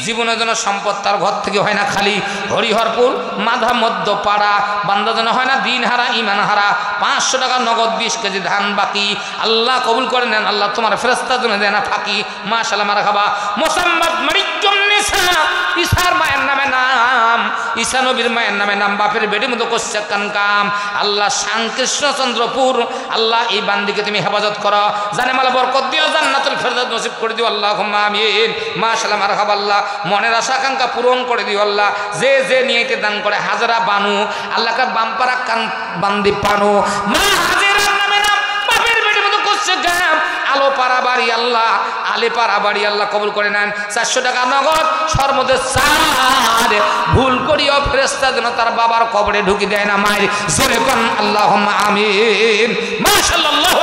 A: জীবনের জন্য সম্পদ তার ঘর থেকে হয় না খালি। হরিহরপুর মাধা মধ্য পাড়া, বান্দা যেন হয় না দিন হারা ইমান হারা। 500 টাকা নগদ, 20 কেজি ধান বাকি। আল্লাহ কবুল করে নেন, আল্লাহ তোমার ফেরেশতার জন্য দেয় না ফাঁকি, মাশাআল্লাহ, মারহাবা। মোসাম্মদ মারিকুম নিসা, ঈসার মায়ের নামে নাম, ঈসা নবীর মায়ের নামে নাম, বাপের বেটির মতো করছে কাম। আল্লাহ কৃষ্ণচন্দ্রপুর, আল্লাহ এই বান্দিকে তুমি হেফাজত করো, জানে মালা বরকত দিও, জান্নাতুল ফেরদাউস নসিব করে দিও, আল্লাহুম্মা আমিন, মাশাআল্লাহ, মারহাবা। আল্লাহ মনের আশা আকাঙ্ক্ষা পূরণ করে দিও, আল্লাহ যে নিয়েতে দান করে হাজারা বানু, আল্লাহকে বাম্পারা কান বান্দি পানু, মা হাজেরার নামে নাম, বাপের বেটির মতো করছে কাম। আলো পাড়া বাড়ি, আল্লাহ আলে পাড়া বাড়ি, আল্লাহ কবুল করে নেন। 400 টাকা নগদ, সর্বদে 4 ভুল করিও ফেরেশতা যেন তার বাবার কবরে ঢুকি দেয় না মায়ের, জোরে কোন আল্লাহুম্মা আমিন, মাশাআল্লাহ।